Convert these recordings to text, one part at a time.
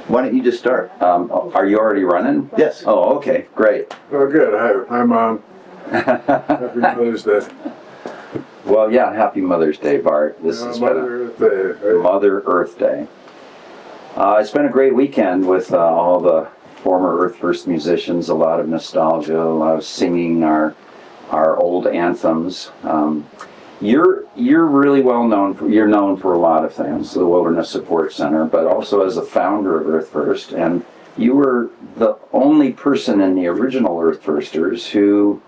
Why don't you just start? Are you already running? Yes. Oh, okay, great. Oh, good. Hi, Mom. Happy Mother's Day. Well, yeah, happy Mother's Day, Bart. This has been Mother Earth Day. Right? Mother Earth Day. It's been a great weekend with all the former Earth First musicians, a lot of nostalgia, a lot of singing our old anthems. You're really well known you're known for a lot of things, the Wilderness Support Center, but also as the founder of Earth First, and you were the only person in the original Earth Firsters who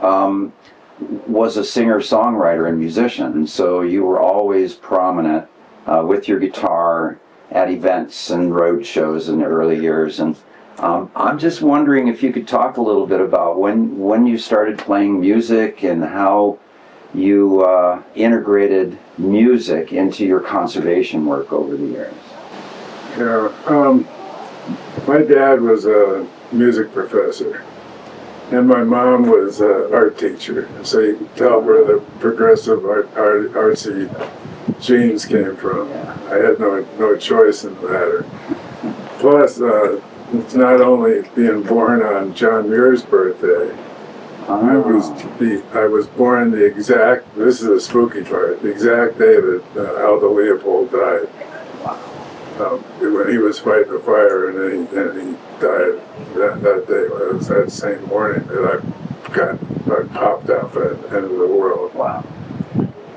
was a singer-songwriter and musician, and so you were always prominent with your guitar at events and road shows in the early years. And I'm just wondering if you could talk a little bit about when you started playing music and how you integrated music into your conservation work over the years. Yeah. My dad was a music professor, and my mom was an art teacher. So you can tell where the progressive artsy genes came from. I had no choice in the matter. Plus, it's not only being born on John Muir's birthday. I was born the exact, this is the spooky part, the exact day that Aldo Leopold died. When he was fighting the fire, and he died that day. It was that same morning that I popped up at the end of the world. Wow.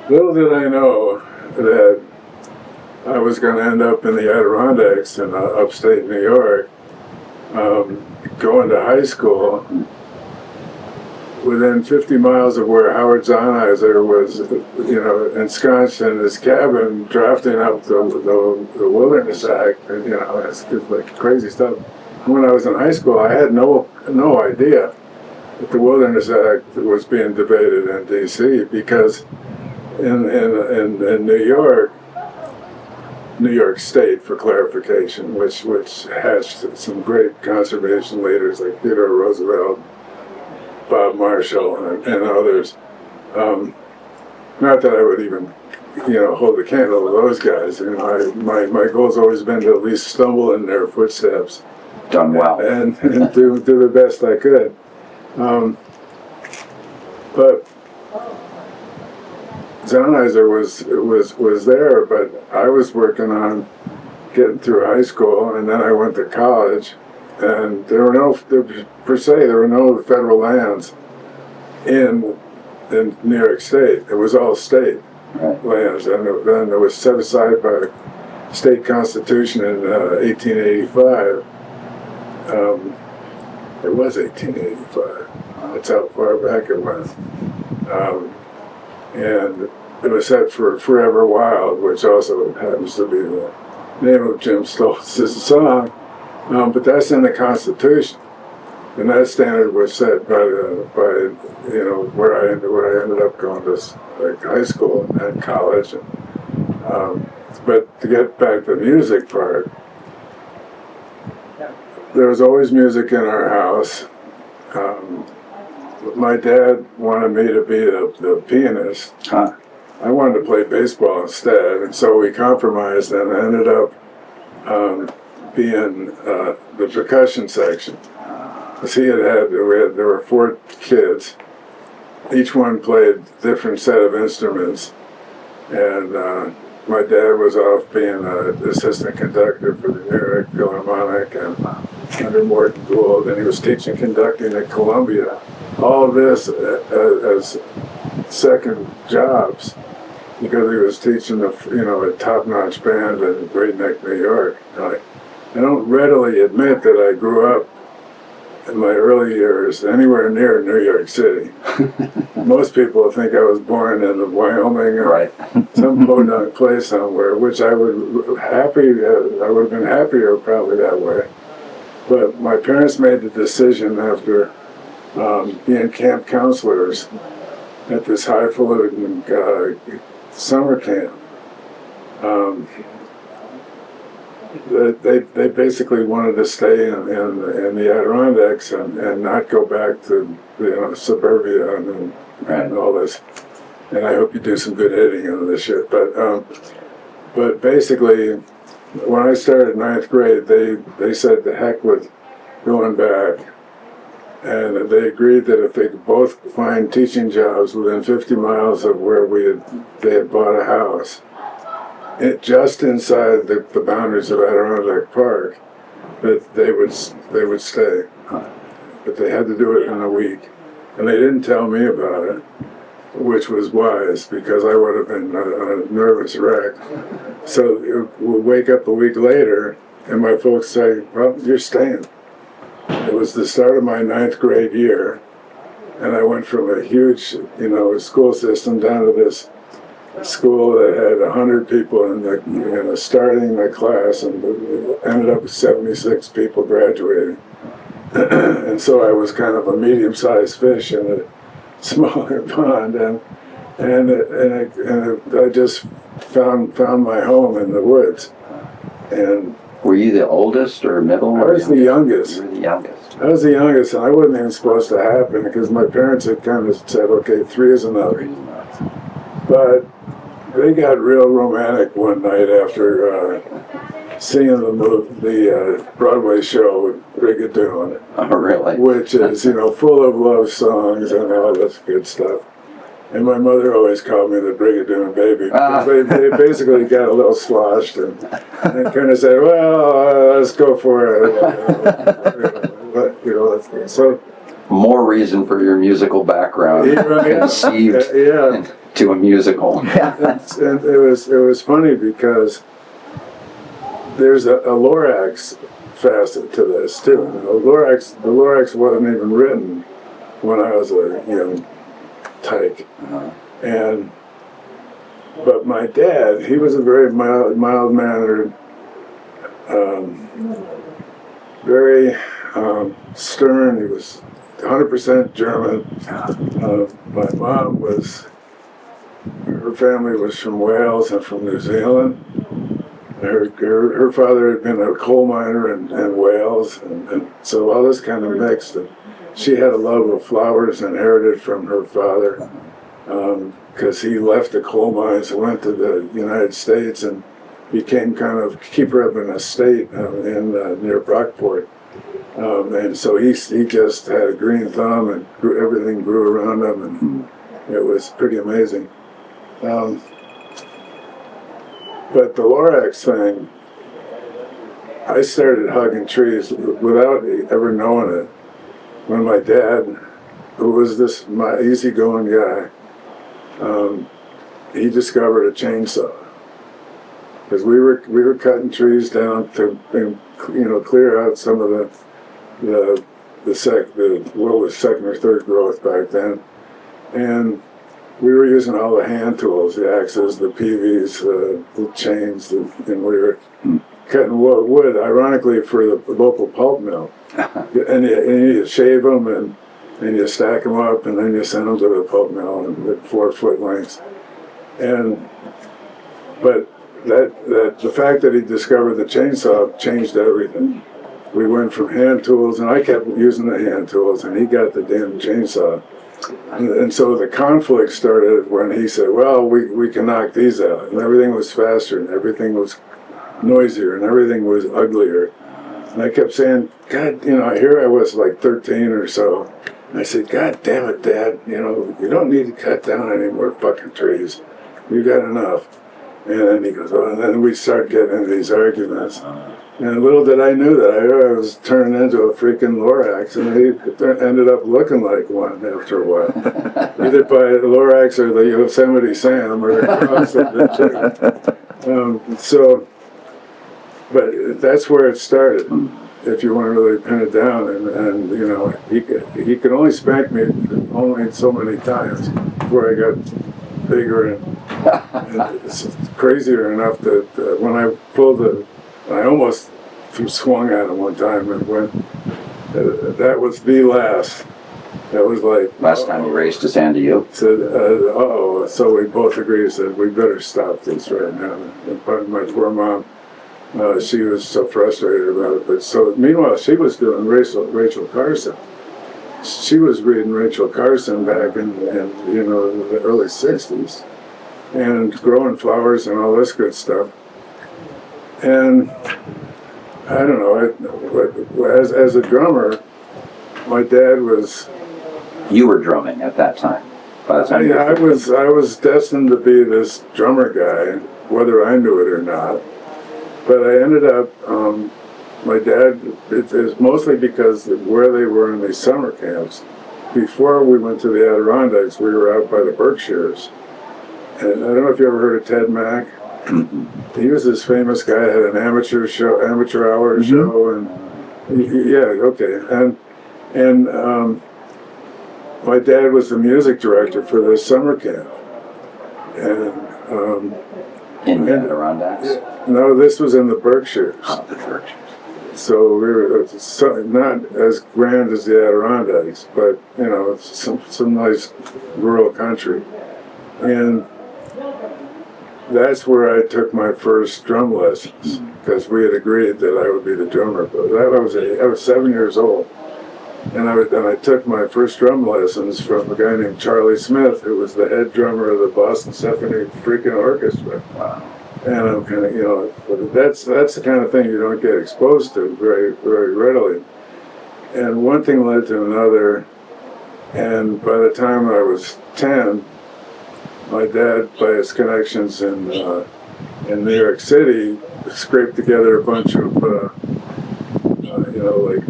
Little did I know that I was going to end up in the Adirondacks in upstate New York, going to high school within 50 miles of where Howard Zahniser was, ensconced in his cabin, drafting up the Wilderness Act, it's like crazy stuff. When I was in high school, I had no idea that the Wilderness Act was being debated in D.C. because in New York State, for clarification, which hatched some great conservation leaders like Theodore Roosevelt, Bob Marshall, and others. Not that I would even, hold a candle to those guys. My goal's always been to at least stumble in their footsteps. Done well. And do the best I could. But Zahniser was there, but I was working on getting through high school, and then I went to college, and there were no federal lands in New York State. It was all state lands, and then it was set aside by state constitution in 1885. It was 1885. That's how far back it went. And it was set for Forever Wild, which also happens to be the name of Jim Stoltz's song. But that's in the Constitution, and that standard was set by where I ended up going to high school and college. But to get back to the music part, there was always music in our house. My dad wanted me to be the pianist. I wanted to play baseball instead, and so we compromised and ended up being the percussion section. Because there were 4 kids. Each one played a different set of instruments, and my dad was off being the assistant conductor for the New York Philharmonic and under Morton Gould, and he was teaching conducting at Columbia. All of this as second jobs, because he was teaching a top-notch band in Great Neck, New York. I don't readily admit that I grew up in my early years anywhere near New York City. Most people think I was born in Wyoming or some podunk place somewhere, which I would have been happier probably that way. But my parents made the decision after being camp counselors at this highfalutin summer camp. They basically wanted to stay in the Adirondacks and not go back to suburbia and all this. And I hope you do some good editing on this shit. But basically, when I started ninth grade, they said the heck with going back. And they agreed that if they could both find teaching jobs within 50 miles of where they had bought a house, just inside the boundaries of Adirondack Park, that they would stay. But they had to do it in a week. And they didn't tell me about it, which was wise, because I would have been a nervous wreck. So we'd wake up a week later, and my folks say, well, you're staying. It was the start of my ninth grade year, and I went from a huge, school system down to this school that had 100 people in starting the class, and ended up with 76 people graduating. And so I was kind of a medium-sized fish in a smaller pond, and I just found my home in the woods. And were you the oldest or middle? I was the youngest. You were the youngest. I was the youngest, and I wasn't even supposed to happen because my parents had kind of said, okay, 3 is enough. But they got real romantic one night after seeing the Broadway show Brigadoon. Oh, really? Which is, full of love songs and all this good stuff. And my mother always called me the Brigadoon baby because they basically got a little sloshed and kind of said, well, let's go for it. So more reason for your musical background conceived to a musical. And it was funny because there's a Lorax facet to this too. The Lorax wasn't even written when I was a young tyke. But my dad, he was a very mild-mannered, very stern. He was 100% German. My mom her family was from Wales and from New Zealand. Her father had been a coal miner in Wales, and so all this kind of mixed. And she had a love of flowers inherited from her father, because he left the coal mines and went to the United States and became kind of keeper of an estate near Brockport. And so he just had a green thumb, and everything grew around him, and it was pretty amazing. But the Lorax thing, I started hugging trees without ever knowing it. When my dad, who was my easygoing guy, he discovered a chainsaw. Because we were cutting trees down to clear out some of what was second or third growth back then, and we were using all the hand tools, the axes, the PVs, the chains, and we were cutting wood, ironically, for the local pulp mill. And you shave them, and you stack them up, and then you send them to the pulp mill at 4-foot lengths. But the fact that he discovered the chainsaw changed everything. We went from hand tools, and I kept using the hand tools, and he got the damn chainsaw. And so the conflict started when he said, well, we can knock these out. And everything was faster, and everything was noisier, and everything was uglier. And I kept saying, God, here I was like 13 or so. And I said, God damn it, Dad, you don't need to cut down any more fucking trees. You got enough. And then he goes, oh, and then we start getting into these arguments. And little did I know that I was turning into a freaking Lorax, and he ended up looking like one after a while. Either by the Lorax or the Yosemite Sam or the cross of the two. But that's where it started, if you want to really pin it down. And he could only spank me only so many times before I got bigger and it's crazier enough that when I pulled I almost swung at him one time, and when that was the last. That was like last time he raised his hand to you. Said, so we both agreed. Said we better stop this right now. And my poor mom, she was so frustrated about it. But so meanwhile, she was doing Rachel Carson. She was reading Rachel Carson back in the early '60s, and growing flowers and all this good stuff. And I don't know, as a drummer, my dad was, You were drumming at that time. By the time you were I was destined to be this drummer guy, whether I knew it or not. But I ended up, my dad, it's mostly because of where they were in these summer camps. Before we went to the Adirondacks, we were out by the Berkshires. And I don't know if you ever heard of Ted Mack. He was this famous guy, had an amateur hour show, and yeah, okay. And my dad was the music director for this summer camp. And in the Adirondacks. no, this was in the Berkshires. Oh, the Berkshires. So we were not as grand as the Adirondacks, but you know, some nice rural country. And that's where I took my first drum lessons, because we had agreed that I would be the drummer. But I was 7 years old, and I took my first drum lessons from a guy named Charlie Smith, who was the head drummer of the Boston Symphony freaking Orchestra. Wow. And I'm kind of, you know, but that's the kind of thing you don't get exposed to very, very readily. And one thing led to another, and by the time I was 10, my dad, by his connections in New York City, scraped together a bunch of, you know, like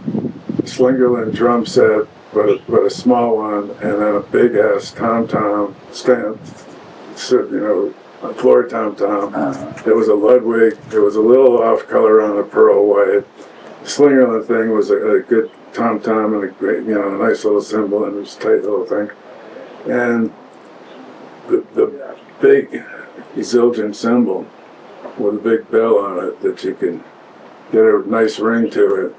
Slingerland drum set, but a small one, and then a big ass tom-tom stand, you know, a floor tom-tom. It was a Ludwig. It was a little off color on the pearl white. The Slingerland thing was a good tom-tom and a great, you know, a nice little cymbal, and it was a tight little thing. And the big Zildjian cymbal with a big bell on it that you can get a nice ring to it.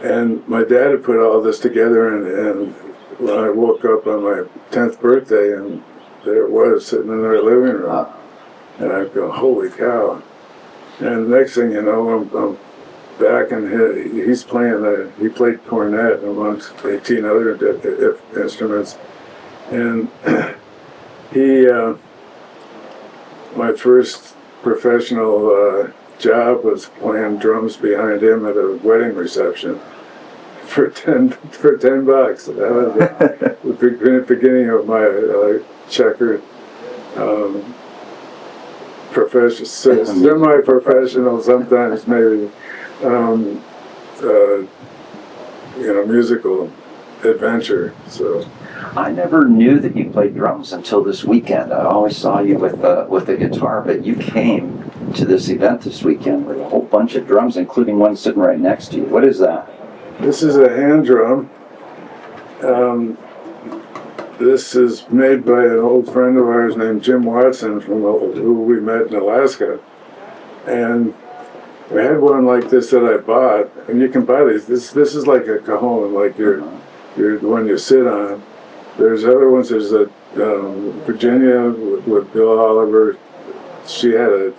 And my dad had put all this together, and when I woke up on my 10th birthday, and there it was sitting in our living room. And I go, holy cow. And the next thing you know, I'm back, and he's playing, he played cornet amongst 18 other instruments. And my first professional job was playing drums behind him at a wedding reception for $10. That was the beginning of my checkered semi-professional, sometimes maybe, you know, musical adventure. So I never knew that you played drums until this weekend. I always saw you with a guitar, but you came to this event this weekend with a whole bunch of drums, including one sitting right next to you. What is that? This is a hand drum. This is made by an old friend of ours named Jim Watson, who we met in Alaska. And we had one like this that I bought, and you can buy these. This is like a cajon, like the one you sit on. There's other ones. There's a Virginia with Bill Oliver. She had a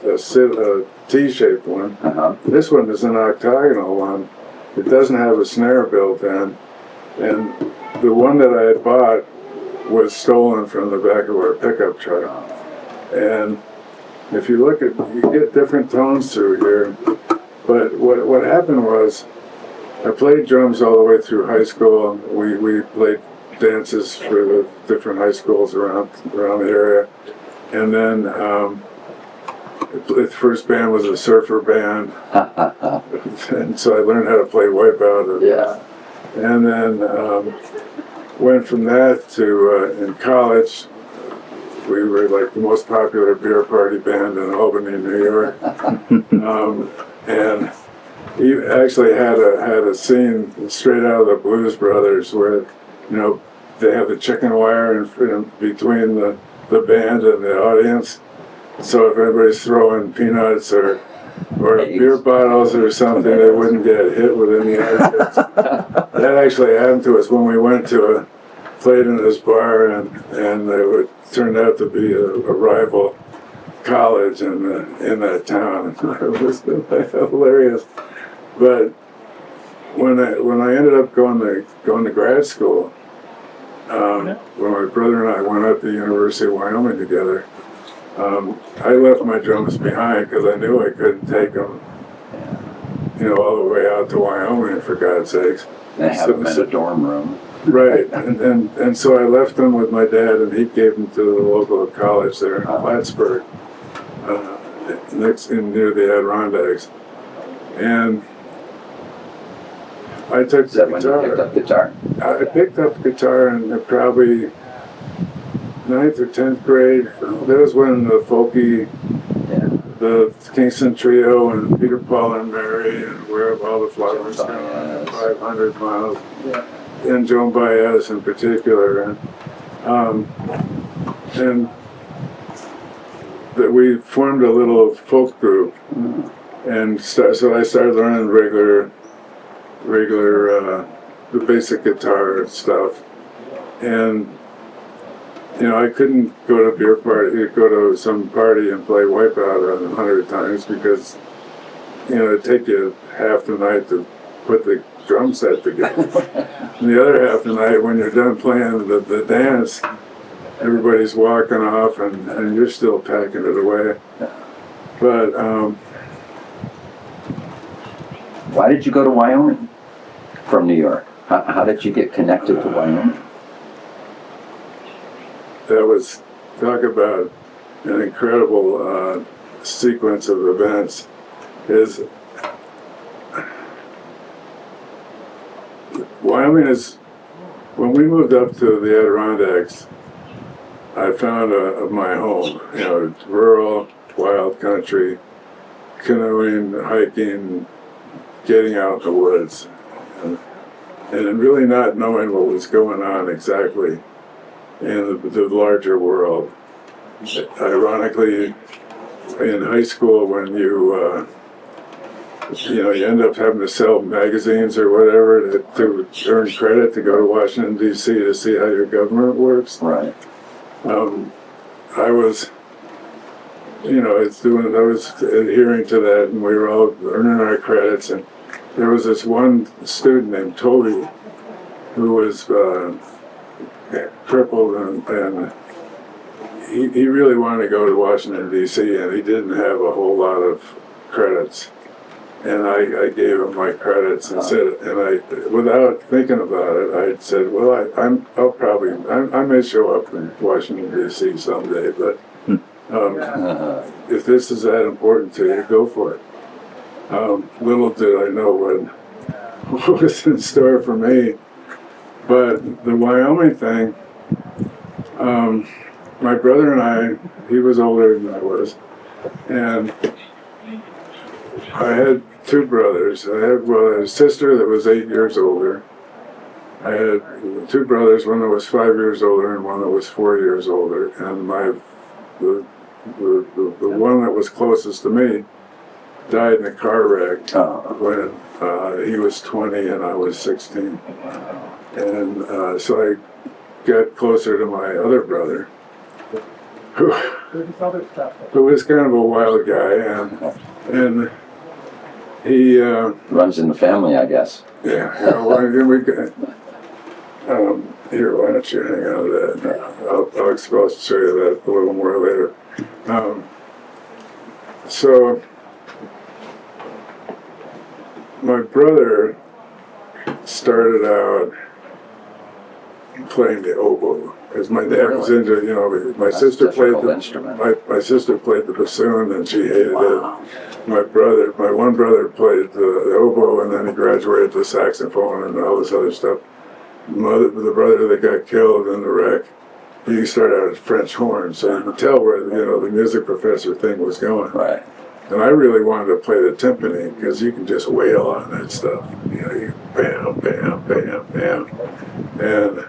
T-shaped one. This one is an octagonal one. It doesn't have a snare built in. And the one that I had bought was stolen from the back of our pickup truck. And if you look at, you get different tones through here. But what happened was, I played drums all the way through high school. We played dances for the different high schools around the area. And then the first band was a surfer band. And so I learned how to play Wipeout. Yeah. And then went from that to, in college, we were like the most popular beer party band in Albany, New York. And he actually had a scene straight out of the Blues Brothers where, you know, they have the chicken wire in between the band and the audience. So if everybody's throwing peanuts or beer bottles or something, they wouldn't get hit with any ideas. That actually happened to us when we went to played in this bar, and it turned out to be a rival college in that town. It was hilarious. But when I ended up going to grad school, when my brother and I went up to the University of Wyoming together, I left my drums behind because I knew I couldn't take them, all the way out to Wyoming, for God's sakes. They have them in a dorm room. Right, and so I left them with my dad, and he gave them to the local college there in Plattsburgh, near the Adirondacks. And I took Is that when you picked up guitar? I picked up guitar in probably 9th or 10th grade. That was when the folky, the Kingston Trio and Peter, Paul and Mary and Where Have All the Flowers Gone and 500 Miles, and Joan Baez in particular. And that we formed a little folk group, and so I started learning regular the basic guitar stuff, and I couldn't go to some party and play Wipeout 100 times because it'd take you half the night to put the drum set together. And the other half the night, when you're done playing the dance, everybody's walking off and you're still packing it away. But why did you go to Wyoming from New York? How did you get connected to Wyoming? That was, talk about an incredible sequence of events. Wyoming is, when we moved up to the Adirondacks, I found my home. Rural, wild country, canoeing, hiking, getting out in the woods, and really not knowing what was going on exactly in the larger world. Ironically, in high school, when you end up having to sell magazines or whatever to earn credit to go to Washington, D.C. to see how your government works. Right. I was, I was adhering to that, and we were all earning our credits. And there was this one student named Toby who was crippled, and he really wanted to go to Washington, D.C., and he didn't have a whole lot of credits. And I gave him my credits and said, without thinking about it, I said, well, I may show up in Washington, D.C. someday, but if this is that important to you, go for it. Little did I know what was in store for me. But the Wyoming thing, my brother and I, he was older than I was, and I had two brothers. I had a sister that was 8 years older. I had two brothers, one that was 5 years older and one that was 4 years older. And the one that was closest to me died in a car wreck when he was 20 and I was 16. And so I got closer to my other brother, who was kind of a wild guy, and he runs in the family, I guess. Yeah. Here, why don't you hang on to that? I'll show you that a little more later. So my brother started out playing the oboe, because my dad was into, my sister played my sister played the bassoon, and she hated it. My one brother played the oboe, and then he graduated to saxophone and all this other stuff. The brother that got killed in the wreck, he started out as French horn, so you can tell where the music professor thing was going. Right. And I really wanted to play the timpani, because you can just wail on that stuff. You bam, bam, bam, bam, and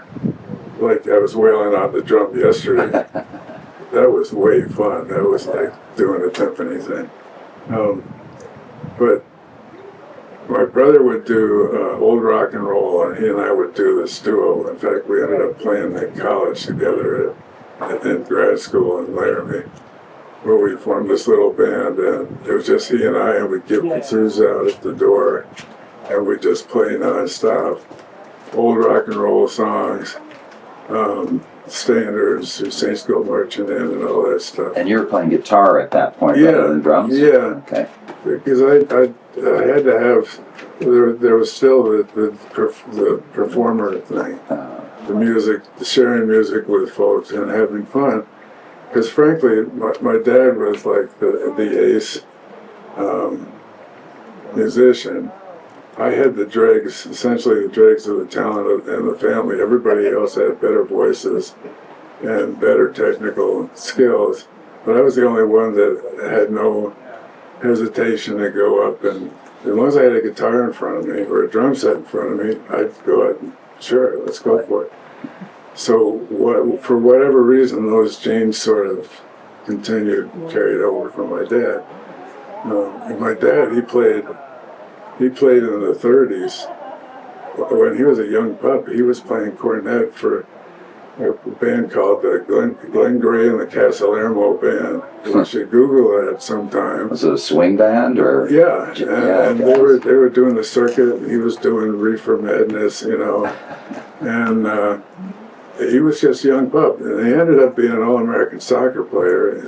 like I was wailing on the drum yesterday. That was way fun. That was like doing a timpani thing. But my brother would do old rock and roll, and he and I would do this duo. In fact, we ended up playing at college together in grad school in Laramie, where we formed this little band, and it was just he and I, and we'd give concerts out at the door, and we'd just play nonstop. Old rock and roll songs, standards, St. School Marching In and all that stuff. And you were playing guitar at that point rather than drums? Yeah. Okay. Because I had to have, there was still the performer thing. The music, sharing music with folks and having fun. Because frankly, my dad was like the ace musician. I had the dregs, essentially the dregs of the talent in the family. Everybody else had better voices and better technical skills. But I was the only one that had no hesitation to go up, and as long as I had a guitar in front of me or a drum set in front of me, I'd go out and sure, let's go for it. So for whatever reason, those genes sort of carried over from my dad. And my dad, he played in the 30s. When he was a young pup, he was playing cornet for a band called the Glenn Gray and the Casalermo Band. You should Google that sometime. Was it a swing band or? Yeah, and they were doing the circuit, and he was doing Reefer Madness, and he was just a young pup, and he ended up being an all-American soccer player, in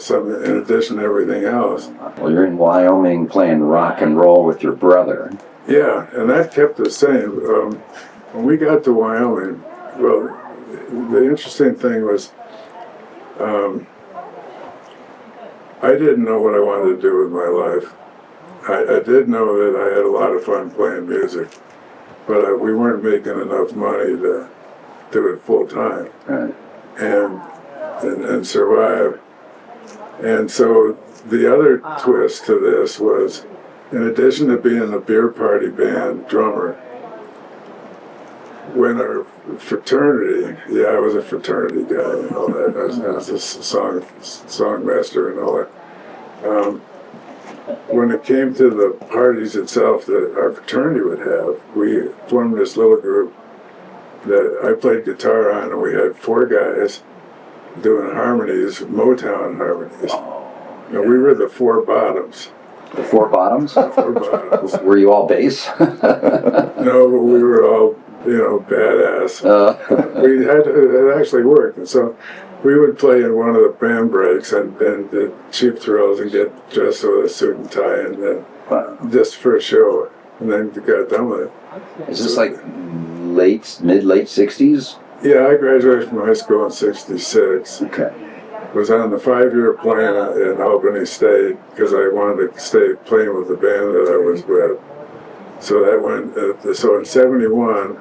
addition to everything else. Well, you're in Wyoming playing rock and roll with your brother. Yeah, and that kept us sane. When we got to Wyoming, well, the interesting thing was, I didn't know what I wanted to do with my life. I did know that I had a lot of fun playing music, but we weren't making enough money to do it full time, Right. and survive. And so the other twist to this was, in addition to being a beer party band drummer, when our fraternity, I was a fraternity guy and all that. I was a songmaster and all that. When it came to the parties itself that our fraternity would have, we formed this little group that I played guitar on, and we had 4 guys doing harmonies, Motown harmonies. And we were the 4 bottoms. The 4 bottoms? 4 bottoms. Were you all bass? No, but we were all, badass. It actually worked. And so we would play in one of the band breaks and the Cheap Thrills and get dressed with a suit and tie, and then just for a show, and then got done with it. Is this like late 60s? Yeah, I graduated from high school in '66. Okay. Was on the 5-year plan in Albany State because I wanted to stay playing with the band that I was with. So that went. So in '71,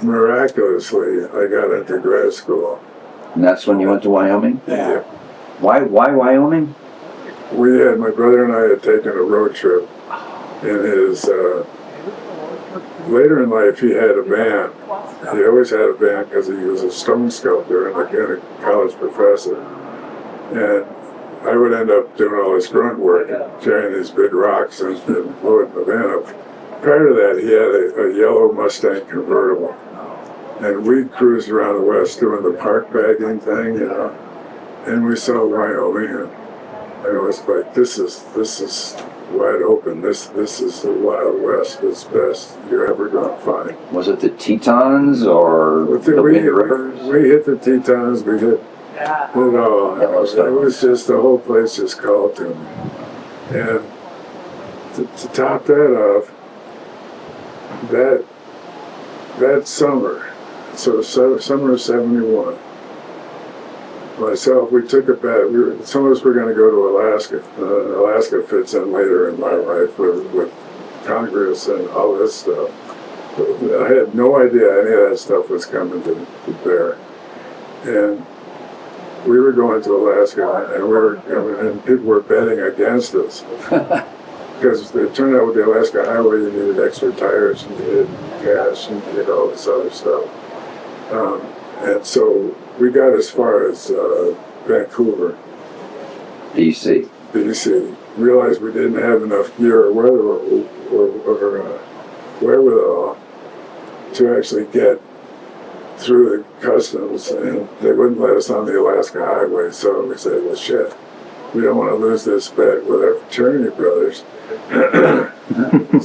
miraculously, I got into grad school. And that's when you went to Wyoming? Yeah. Why Wyoming? My brother and I had taken a road trip in his. Later in life, he had a band. He always had a band because he was a stone sculptor and a college professor. And I would end up doing all this grunt work, carrying these big rocks and loading the van up. Prior to that, he had a yellow Mustang convertible. And we cruised around the West doing the park bagging thing, and we saw Wyoming, and it was like, this is wide open. This is the Wild West. It's best you're ever going to find. Was it the Tetons or the Wind Rivers? We hit the Tetons. We hit it all. It was just, the whole place just called to me. And to top that off, that summer, so summer of '71, myself, we took a bet. Some of us were going to go to Alaska. Alaska fits in later in my life with Congress and all this stuff. I had no idea any of that stuff was coming to bear. And we were going to Alaska, and people were betting against us. Because it turned out with the Alaska Highway, you needed extra tires, you needed cash, and you needed all this other stuff. And so we got as far as Vancouver, BC. Realized we didn't have enough gear or weather or wherewithal to actually get through the customs, and they wouldn't let us on the Alaska Highway. So we said, well, shit, we don't want to lose this bet with our fraternity brothers.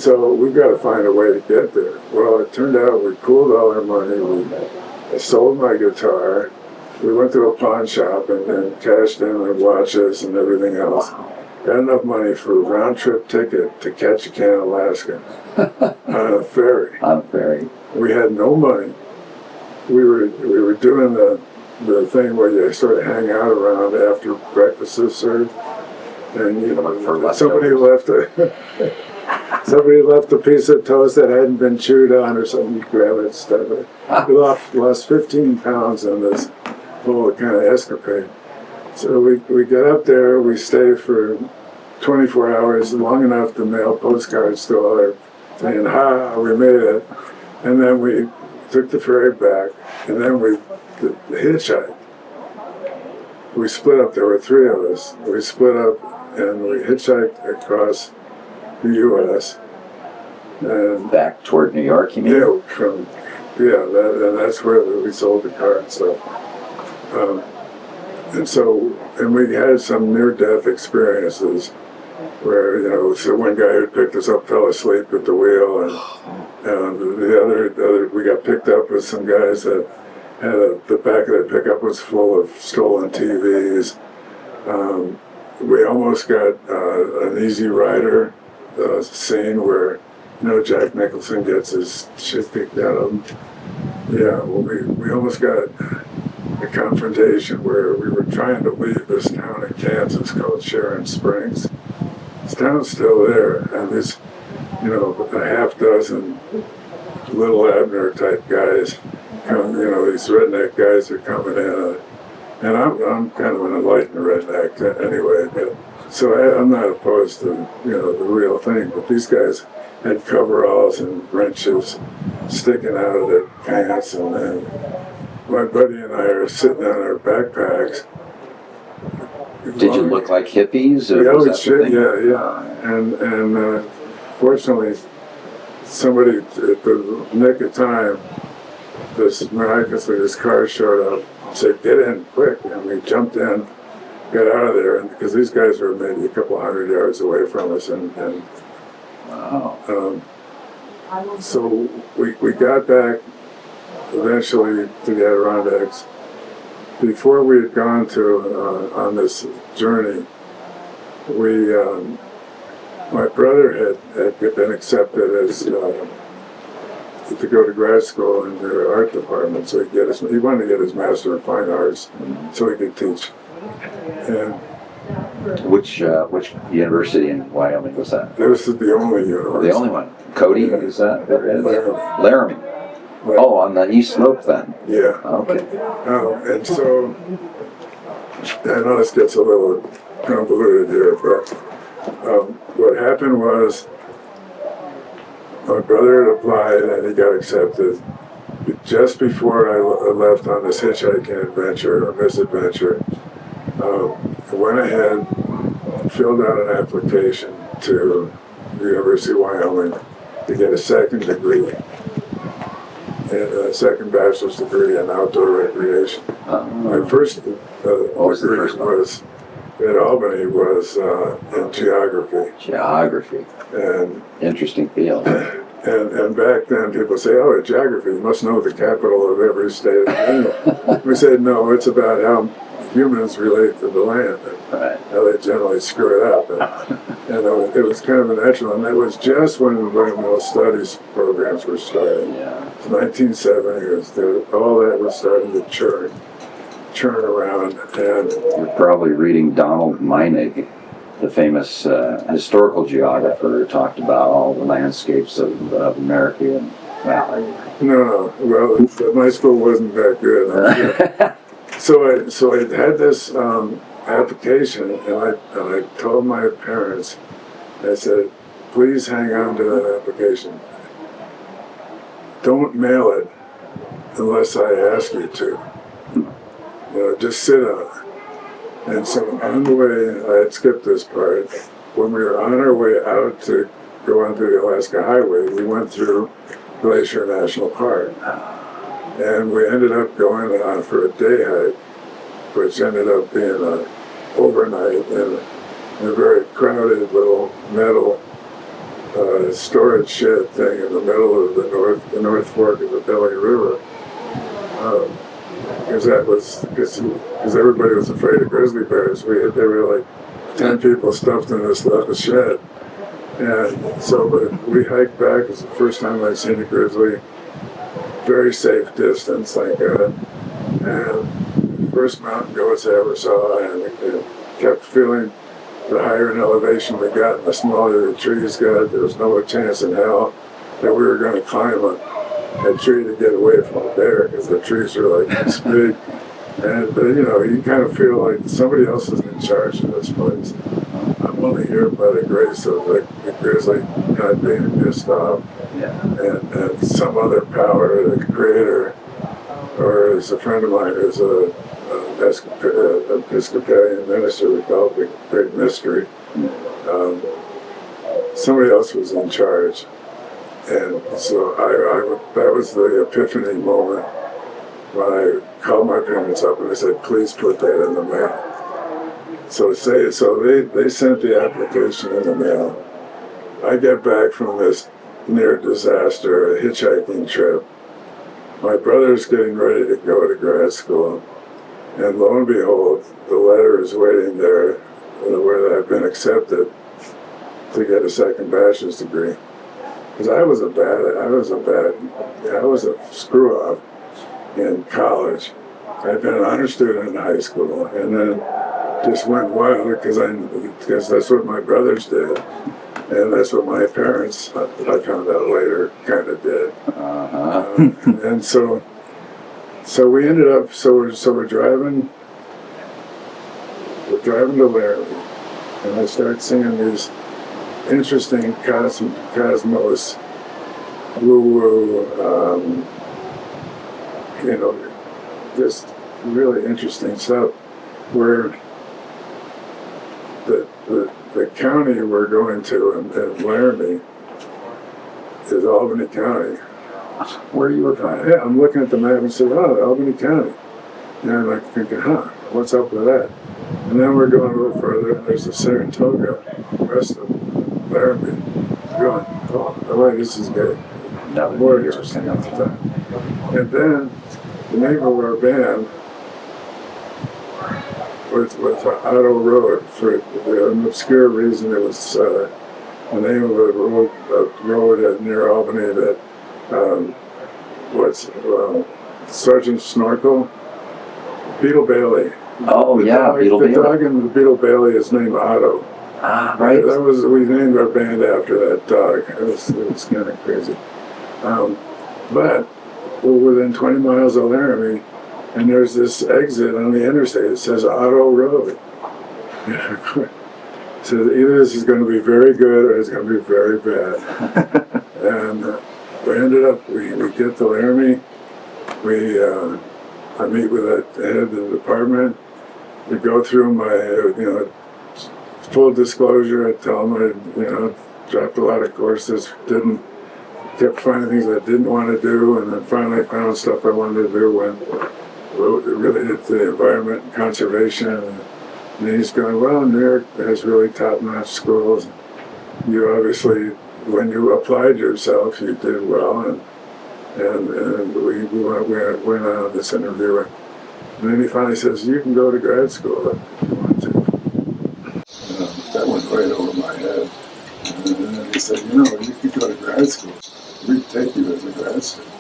So we've got to find a way to get there. Well, it turned out we pooled all our money. I sold my guitar. We went to a pawn shop and cashed in on watches and everything else. Got enough money for a round-trip ticket to Ketchikan, Alaska, on a ferry. On a ferry. We had no money. We were doing the thing where you sort of hang out around after breakfast is served, and you know, somebody left a piece of toast that hadn't been chewed on or something. You grab it, stuff it. We lost 15 pounds on this whole kind of escapade. So we got up there. We stayed for 24 hours, long enough to mail postcards to all our saying, "Ha, we made it." And then we took the ferry back, and then we hitchhiked. We split up. There were three of us. We split up, and we hitchhiked across the U.S. and Back toward New York, you mean? And that's where we sold the car and stuff. And we had some near-death experiences where, you know, so one guy who picked us up fell asleep at the wheel, and the other we got picked up with some guys that had the back of their pickup was full of stolen TVs. We almost got an Easy Rider scene where, you know, Jack Nicholson gets his shit kicked out of him. Yeah, well, we almost got a confrontation where we were trying to leave this town in Kansas called Sharon Springs. This town's still there, and there's, you know, a half dozen Little Abner type guys come, you know, these redneck guys are coming in, and I'm kind of an enlightened redneck anyway, so I'm not opposed to, you know, the real thing, but these guys had coveralls and wrenches sticking out of their pants, and my buddy and I are sitting on our backpacks. Did you look like hippies? Or Yeah, was that the thing? yeah. And fortunately, somebody at the nick of time, miraculously, this car showed up and said, "Get in quick!" And we jumped in, got out of there, and because these guys were maybe a couple hundred yards away from us, and Wow. so we got back eventually to the Adirondacks. Before we had gone to on this journey, my brother had been accepted as to go to grad school in the art department, so he wanted to get his Master of Fine Arts so he could teach. And Which university in Wyoming was that? this is the only university. The only one. Cody, is that what it is? Laramie. Laramie. Oh, on the east slope then. Yeah. Okay. And so, I know this gets a little convoluted here, but what happened was my brother had applied and he got accepted. Just before I left on this hitchhiking adventure or misadventure, I went ahead and filled out an application to the University of Wyoming to get a second degree. And a second bachelor's degree in outdoor recreation. My first degree was at Albany was in geography. Geography. And Interesting field. and back then people say, "Oh, geography, you must know the capital of every state." We said, "No, it's about how humans relate to the land and Right. how they generally screw it up." And it was kind of a natural, and that was just when environmental studies programs were starting. Yeah. 1970s, all that was starting to churn around, and You're probably reading Donald Meinig, the famous historical geographer who talked about all the landscapes of America. And, well, well, my school wasn't that good. So I had this application, and I told my parents, I said, "Please hang on to that application. Don't mail it unless I ask you to. You know, just sit on it." And so on the way, I had skipped this part. When we were on our way out to go onto the Alaska Highway, we went through Glacier National Park. And we ended up going on for a day hike, which ended up being an overnight in a very crowded little metal storage shed thing in the middle of the North Fork of the Belly River. Because everybody was afraid of grizzly bears. There were like 10 people stuffed in this little shed. And so we hiked back. It was the first time I'd seen a grizzly. Very safe distance, thank God. And first mountain goats I ever saw, and it kept feeling the higher in elevation we got, and the smaller the trees got, there was no chance in hell that we were going to climb a tree to get away from a bear, because the trees are like this big. And, you kind of feel like somebody else is in charge of this place. I'm only here by the grace of the grizzly not being pissed off, and some other power, the creator, or as a friend of mine who's an Episcopalian minister, we call it the Great Mystery. Somebody else was in charge. And so that was the epiphany moment when I called my parents up and I said, please put that in the mail. So they sent the application in the mail. I get back from this near disaster, a hitchhiking trip. My brother's getting ready to go to grad school. And lo and behold, the letter is waiting there where I've been accepted to get a second bachelor's degree. Because I was a screw up in college. I'd been an honor student in high school, and then just went wild because that's what my brothers did, and that's what my parents, I found out later, kind of did. And so we ended up. We're driving to Laramie, and I start seeing these interesting cosmos, woo-woo, just really interesting stuff, where the county we're going to in Laramie is Albany County. Where you were from? Yeah, I'm looking at the map and say, oh, Albany County. And I'm like thinking, what's up with that? And then we're going a little further, and there's a Saratoga west of Laramie. Going, oh, this is good. More interesting at the time. And then the name of our band was Otto Road. For an obscure reason, it was the name of a road near Albany that Sergeant Snorkel, Beetle Bailey. Oh, Beetle Bailey. The dog in the Beetle Bailey is named Otto. Ah, right. We named our band after that dog. It was kind of crazy. But we're within 20 miles of Laramie, and there's this exit on the interstate that says Otto Road. So either this is going to be very good or it's going to be very bad. And we ended up, we get to Laramie, I meet with the head of the department. We go through my, full disclosure. I tell them I, dropped a lot of courses, kept finding things I didn't want to do, and then finally found stuff I wanted to do related to the environment and conservation. And he's going, well, New York has really top-notch schools. You obviously, when you applied yourself, you did well, and we went on this interview. And then he finally says, you can go to grad school if you want to. That went right over my head. And then he said, you could go to grad school. We'd take you as a grad student.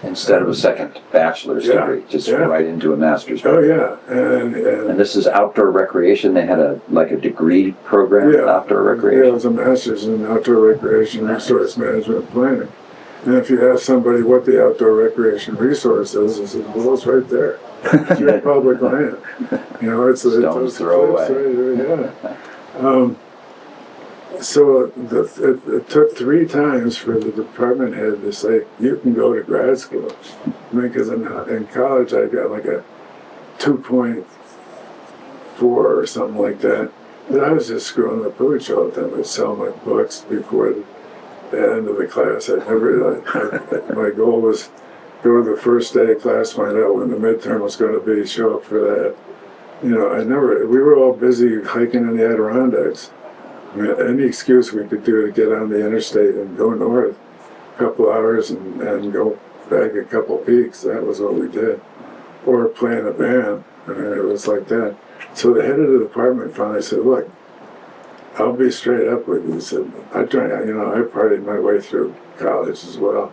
Instead of a second bachelor's degree, just right into a master's degree. Oh, yeah. And this is outdoor recreation. They had a degree program in outdoor recreation. Yeah, it was a master's in outdoor recreation resource management and planning. And if you ask somebody what the outdoor recreation resource is, they say, well, it's right there. It's your public land. It's stone's throw away. Yeah. So it took 3 times for the department head to say, you can go to grad school. Because in college I got like a 2.4 or something like that. But I was just screwing the pooch all the time. I'd sell my books before the end of the class. My goal was go to the first day of class, find out when the midterm was going to be, show up for that. We were all busy hiking in the Adirondacks. Any excuse we could do to get on the interstate and go north a couple hours and go bag a couple peaks. That was what we did. Or play in a band. I mean, it was like that. So the head of the department finally said, look, I'll be straight up with you. He said, I partied my way through college as well.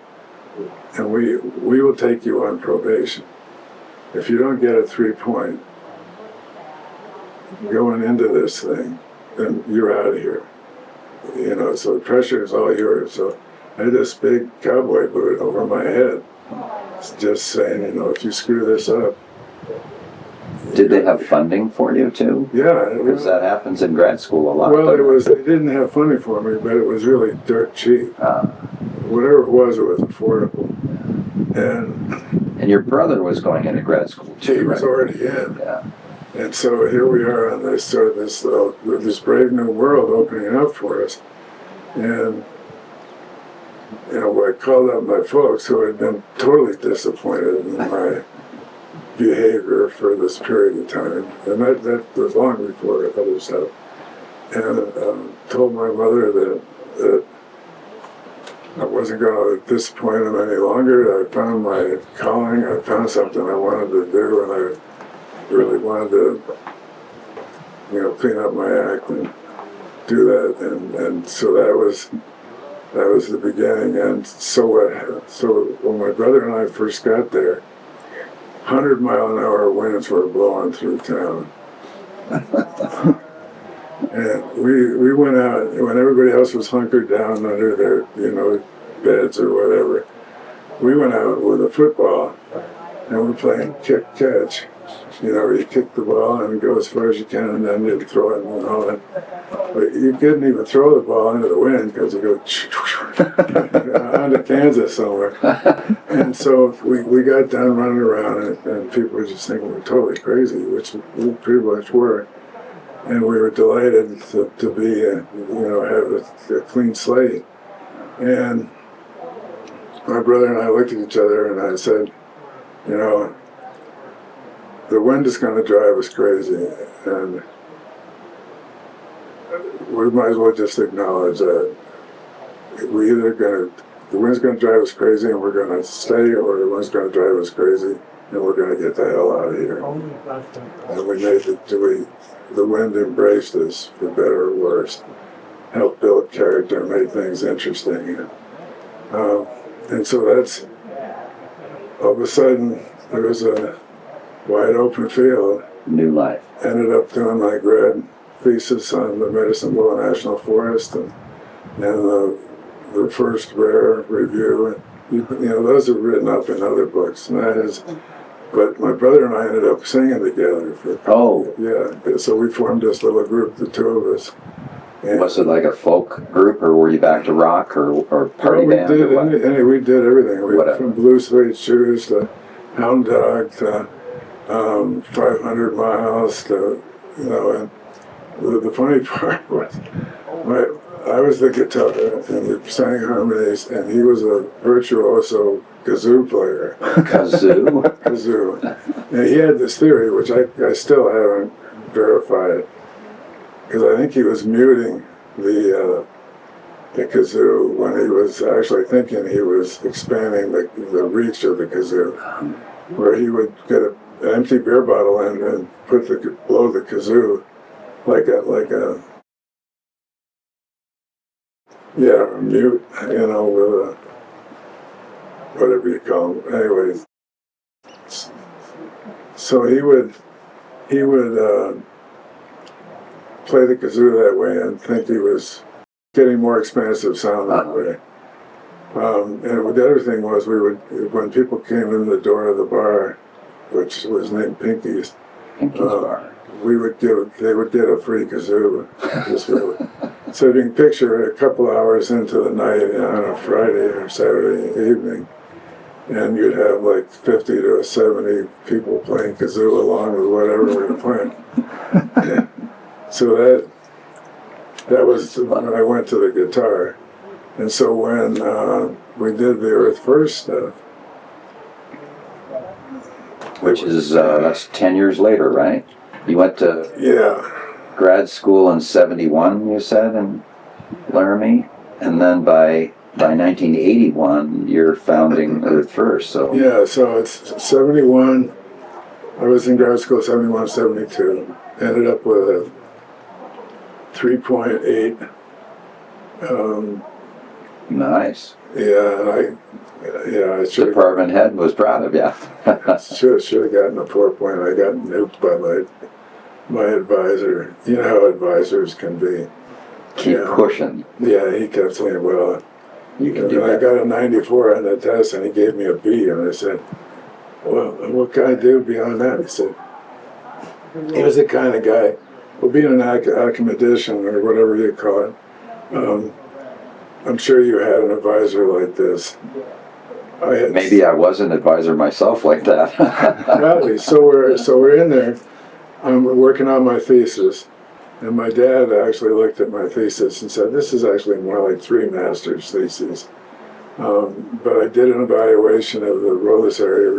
And we will take you on probation. If you don't get a 3-point going into this thing, then you're out of here. So the pressure is all yours. So I had this big cowboy boot over my head. It's just saying, if you screw this up. Did they have funding for you too? Yeah. Because that happens in grad school a lot. Well, they didn't have funding for me, but it was really dirt cheap. Whatever it was affordable. And your brother was going into grad school too, he was right? already in. Yeah. And so here we are on this this brave new world opening up for us. And I called up my folks who had been totally disappointed in my behavior for this period of time. And that was long before other stuff. And told my mother that I wasn't going to disappoint him any longer. I found my calling. I found something I wanted to do, and I really wanted to, clean up my act and do that. And so that was the beginning. And so when my brother and I first got there, 100-mile-an-hour winds were blowing through town. And we went out when everybody else was hunkered down under their, beds or whatever. We went out with a football and we're playing kick-catch. You kick the ball and go as far as you can, and then you throw it and all that. But you couldn't even throw the ball into the wind because it goes onto Kansas somewhere. And so we got done running around, and people were just thinking we're totally crazy, which we pretty much were. And we were delighted to be, have a clean slate. And my brother and I looked at each other, and I said, the wind is going to drive us crazy, and we might as well just acknowledge that the wind's going to drive us crazy and we're going to stay, or the wind's going to drive us crazy and we're going to get the hell out of here. And we made the wind embraced us, for better or worse, helped build character, made things interesting. And so that's, all of a sudden, there was a wide open field. New life. Ended up doing my grad thesis on the Medicine Bow National Forest and the first rare review. And, those are written up in other books. And but my brother and I ended up singing together yeah. So we formed this little group, the two of us. And was it like a folk group, or were you back to rock or party band? We did everything. From Blue Suede Shoes to Hound Dog to 500 Miles to, and the funny part was, I was the guitar and we sang harmonies, and he was a virtuoso kazoo player. Kazoo? Kazoo. And he had this theory, which I still haven't verified, because I think he was muting the kazoo when he was actually thinking he was expanding the reach of the kazoo, where he would get an empty beer bottle in and blow the kazoo like a mute, with a whatever you call them. Anyways, so he would play the kazoo that way and think he was getting more expansive sound that way. And the other thing was, when people came in the door of the bar, which was named Pinky's Bar. they would get a free kazoo. So you can picture a couple hours into the night on a Friday or Saturday evening, and you'd have like 50 to 70 people playing kazoo along with whatever we were playing. So that was when I went to the guitar. And so when we did the Earth First stuff, which is that's 10 years later, right? You went to grad school in '71, you said, in Laramie, and then by by 1981, you're founding Earth First. So Yeah, so it's 71. I was in grad school 71, 72. Ended up with a 3.8. nice. I should Department head was proud of you. should have gotten a 4.0. I got nuked by my advisor. You know how advisors can be. Keep pushing. Yeah, he kept saying, well, You can do I that. got a 94 on the test, and he gave me a B, and I said, well, what can I do beyond that? He said, he was the kind of guy, well, being an academician or whatever you call it, I'm sure you had an advisor like this. Maybe I was an advisor myself like that. Probably. So we're in there. I'm working on my thesis, and my dad actually looked at my thesis and said, "This is actually more like 3 master's theses." But I did an evaluation of the Rollis area,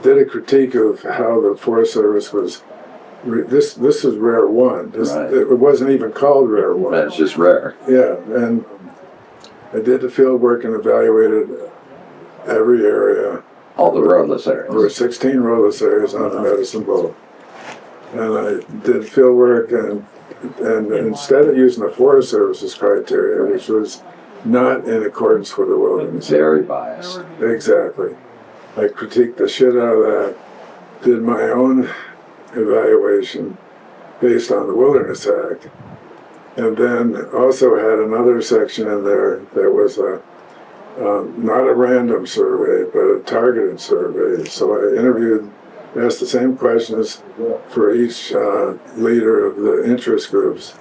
did a critique of how the Forest Service was. This is rare one. Right. It wasn't even called rare one. That's just rare. Yeah, and I did the field work and evaluated every area. All the roadless There were areas. 16 roadless areas on the Medicine Bow. And I did field work, and instead of using the Forest Service's criteria, which was not in accordance with the wilderness. Very biased. Exactly. I critiqued the shit out of that, did my own evaluation based on the Wilderness Act, and then also had another section in there that was not a random survey, but a targeted survey. So I asked the same questions for each leader of the interest groups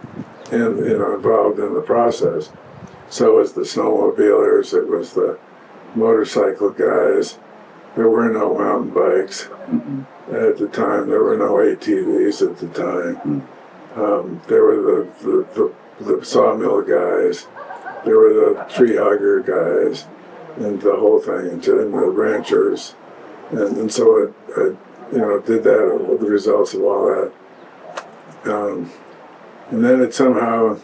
involved in the process. So it was the snowmobilers, it was the motorcycle guys. There were no mountain bikes at the time. There were no ATVs at the time. There were the sawmill guys. There were the tree hugger guys, and the whole thing, and the ranchers, and so I did that with the results of all that, and then it somehow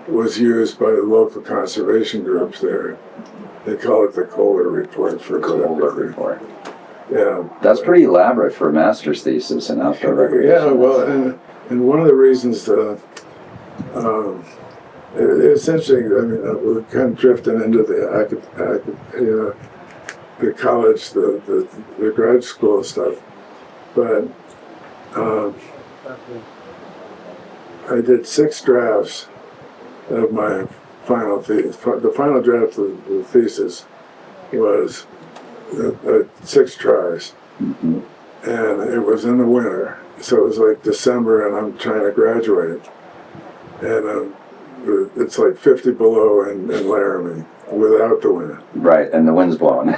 was used by the local conservation groups there. They call it the Koehler report for Koehler report. Yeah, That's pretty elaborate for a master's thesis in outdoor recreation. yeah. Well, and one of the reasons it's interesting. I mean, we're kind of drifting into the college, the grad school stuff, but I did 6 drafts of my final thesis. The final draft of the thesis was 6 tries, and it was in the winter, so it was like December, and I'm trying to graduate, and it's like 50 below in Laramie without the wind. Right, and the wind's blowing.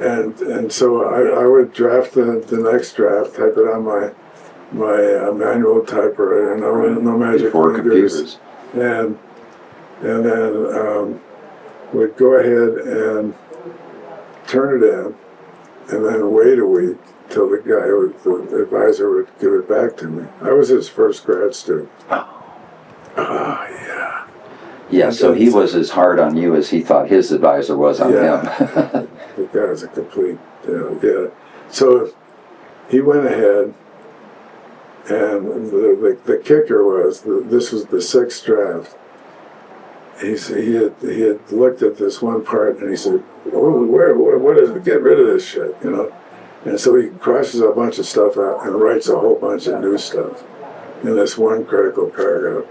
and so I would draft the next draft, type it on my manual typewriter, no magic Before fingers, computers. and then would go ahead and turn it in, and then wait a week till the advisor would give it back to me. I was his first grad student. Yeah. Yeah, so he was as hard on you as he thought his advisor was on him. The guy's a complete, yeah. So he went ahead, and the kicker was, this was the 6th draft. He had looked at this one part, and he said, what is it? Get rid of this shit, And so he crosses a bunch of stuff out and writes a whole bunch of new stuff in this one critical paragraph.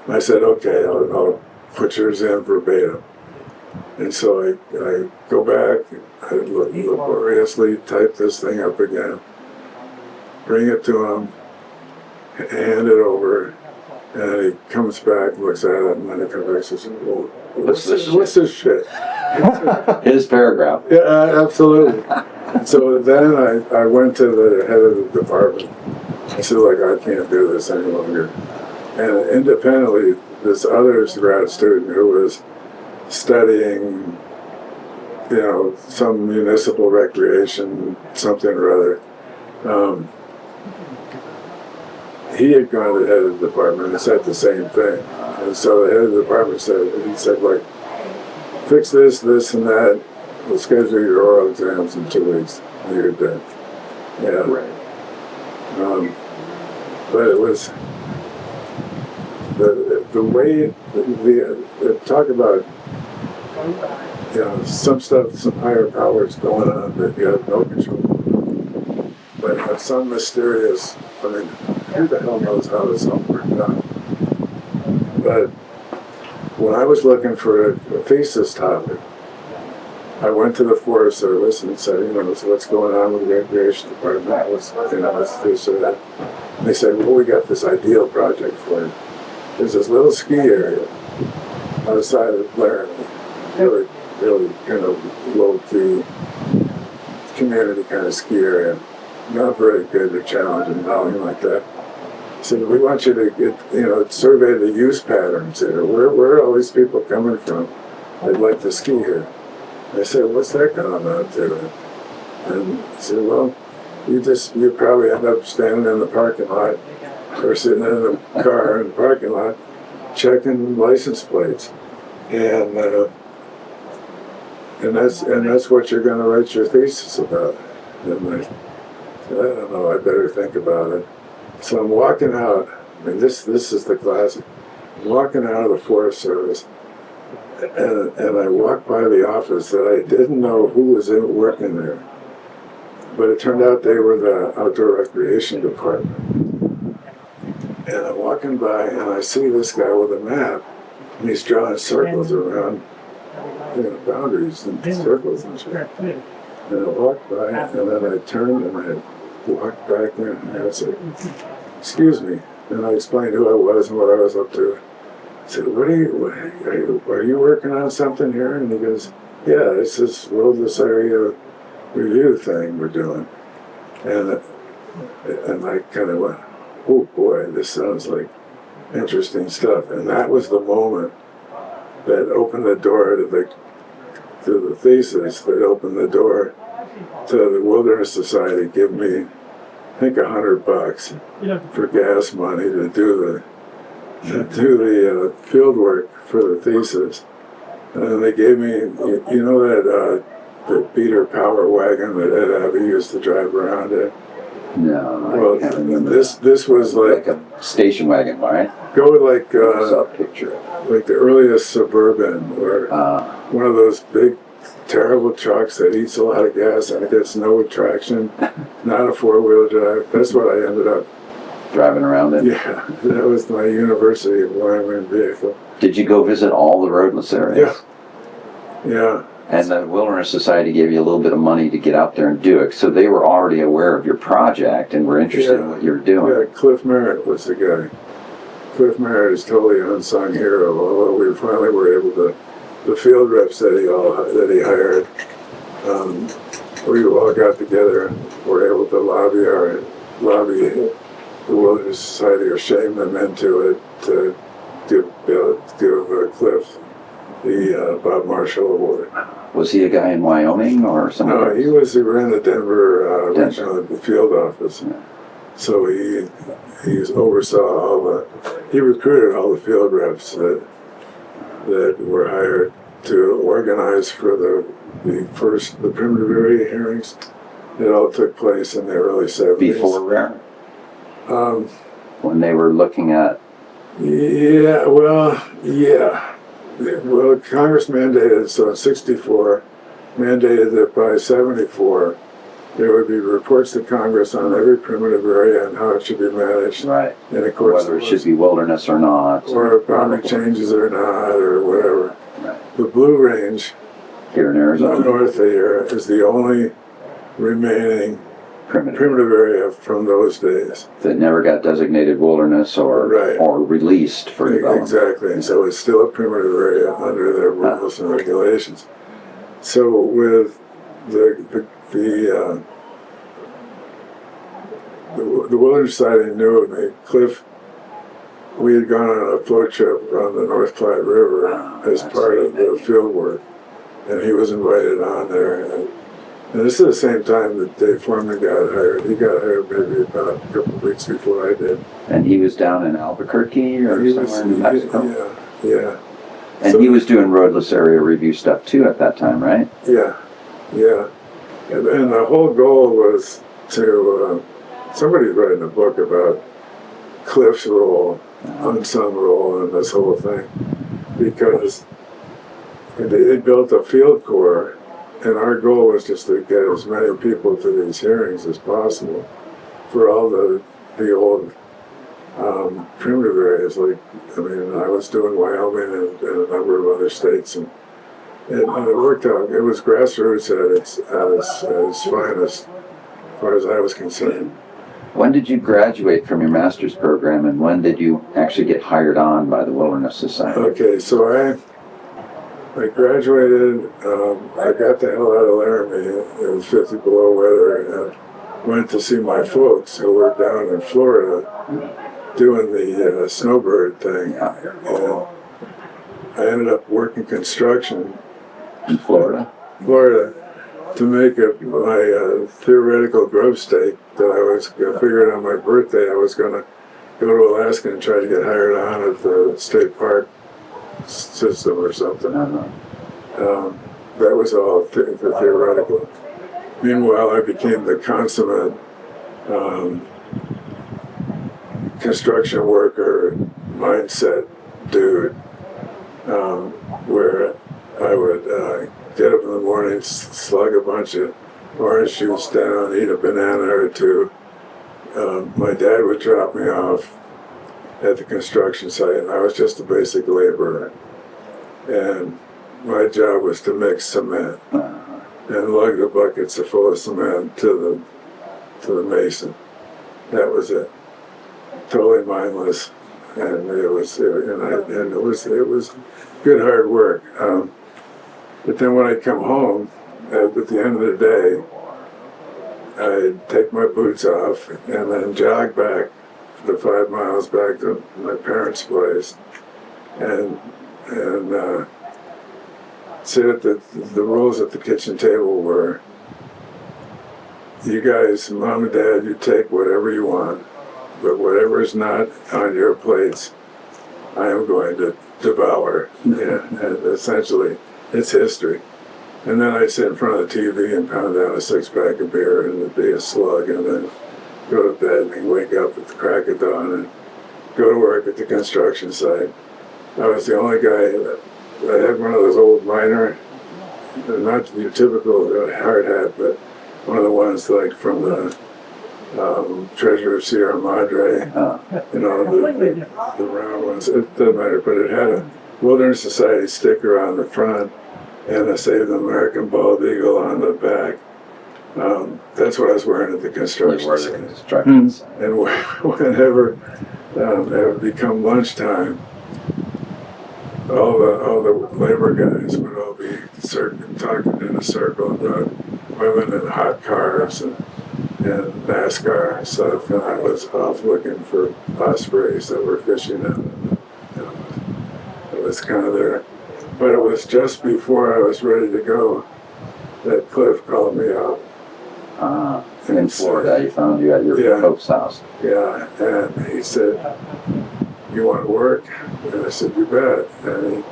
And I said, okay, I'll put yours in verbatim. And so I go back, I laboriously type this thing up again, bring it to him, hand it over, and he comes back, looks at it, and then he comes back and says, well, what's this shit? His paragraph. Yeah, absolutely. So then I went to the head of the department. I said, I can't do this any longer. And independently, this other grad student who was studying, some municipal recreation, something or other, he had gone to the head of the department and said the same thing. And so the head of the department said, like, fix this, this, and that. We'll schedule your oral exams in 2 weeks, and you're done. Yeah. Right. But it was the way the talk about, you know, some stuff, some higher powers going on that you have no control. But have some mysterious, I mean, who the hell knows how this all worked out? But when I was looking for a thesis topic, I went to the Forest Service and said, you know, so what's going on with the Recreation Department? What's, you know, what's this or that? And they said, well, we got this ideal project for you. There's this little ski area outside of Laramie, really, really kind of low-key community kind of ski area. Not very good or challenging, nothing like that. So we want you to get, you know, survey the use patterns here. Where are all these people coming from? They'd like to ski here. I said, what's that going on to? And he said, well, you probably end up standing in the parking lot or sitting in the car in the parking lot checking license plates. And that's what you're going to write your thesis about. And I said, I don't know, I better think about it. So I'm walking out, I mean, this is the classic. I'm walking out of the Forest Service, and I walked by the office that I didn't know who was working there. But it turned out they were the Outdoor Recreation Department. And I'm walking by, and I see this guy with a map, and he's drawing circles around, you know, boundaries and circles and shit. And I walked by, and then I turned, and I walked back in, and I said, excuse me. And I explained who I was and what I was up to. I said, are you working on something here? And he goes, yeah, it's this wilderness area review thing we're doing. And I kind of went, oh boy, this sounds like interesting stuff. And that was the moment that opened the door to the thesis, that opened the door to the Wilderness Society give me, I think, $100 for gas money to do the field work for the thesis. And they gave me, you know that the beater power wagon that Ed Abbey used to drive around in? No, I can't remember. This was like a station wagon, right? Go with like Picture. like the earliest Suburban or one of those big terrible trucks that eats a lot of gas and it gets no traction, not a four-wheel drive. That's what I ended up driving around in. Yeah, that was my University of Wyoming vehicle. Did you go visit all the roadless areas? Yeah. And the Wilderness Society gave you a little bit of money to get out there and do it, so they were already aware of your project and were interested in what you were doing. Yeah, Cliff Merritt was the guy. Cliff Merritt is totally an unsung hero, although we finally were able to, the field reps that he hired, we all got together and were able to lobby the Wilderness Society or shame them into it to give Cliff the Bob Marshall Award. Was he a guy in Wyoming or something? No, he ran the Denver regional field office. Yeah. So he oversaw he recruited all the field reps that were hired to organize for the primitive area hearings. It all took place in the early 70s. Before Rare? When they were looking at... Yeah. Well, Congress mandated, so in 64, mandated that by 74, there would be reports to Congress on every primitive area and how it should be managed. Right. And of course, whether it should be wilderness or not. Or boundary changes or not, or whatever. Right. The Blue Range, here in Arizona, north of here, is the only remaining primitive area from those days that never got designated wilderness or released for development. Exactly, and so it's still a primitive area under their rules and regulations. So with the Wilderness Society knew of me. Cliff, we had gone on a float trip around the North Platte River as part of the field work, and he was invited on there. And this is the same time that Dave Foreman got hired. He got hired maybe about a couple of weeks before I did. And he was down in Albuquerque or somewhere in New Mexico? Yeah. And so, he was doing roadless area review stuff too at that time, right? Yeah. And the whole goal was to, somebody's writing a book about Cliff's role, unsung role in this whole thing, because they built a field corps, and our goal was just to get as many people to these hearings as possible for all the old primitive areas. Like, I mean, I was doing Wyoming and a number of other states, and it worked out. It was grassroots at its finest, as far as I was concerned. When did you graduate from your master's program, and when did you actually get hired on by the Wilderness Society? Okay, so I graduated, I got the hell out of Laramie. It was 50 below weather, and went to see my folks who were down in Florida doing the snowbird thing. And I ended up working construction in Florida to make my theoretical grub stake that I figured on my birthday I was going to go to Alaska and try to get hired on at the state park system or something. That was all the theoretical. Meanwhile, I became the consummate construction worker mindset dude, where I would get up in the morning, slug a bunch of orange juice down, eat a banana or two. My dad would drop me off at the construction site, and I was just a basic laborer. And my job was to mix cement and lug the buckets full of cement to the mason. That was it. Totally mindless, and it was good hard work. But then when I come home at the end of the day, I'd take my boots off and then jog back the 5 miles back to my parents' place, and sit at the rules at the kitchen table were, you guys, mom and dad, you take whatever you want, but whatever is not on your plates, I am going to devour. Yeah, and essentially, it's history. And then I'd sit in front of the TV and pound down a 6-pack of beer, and it'd be a slug, and then go to bed and wake up at the crack of dawn and go to work at the construction site. I was the only guy that had one of those old miner, not your typical hard hat, but one of the ones like from the Treasure of Sierra Madre, the round ones. It doesn't matter, but it had a Wilderness Society sticker on the front and a Save the American Bald Eagle on the back. That's what I was wearing at the construction site. And whenever it would become lunchtime, all the labor guys would all be talking in a circle about women in hot cars and NASCAR and stuff, and I was off looking for ospreys that were fishing in. It was kind of there. But it was just before I was ready to go that Cliff called me up. In Florida, he found you at your folks' house. Yeah, and he said, you want to work? And I said, you bet. And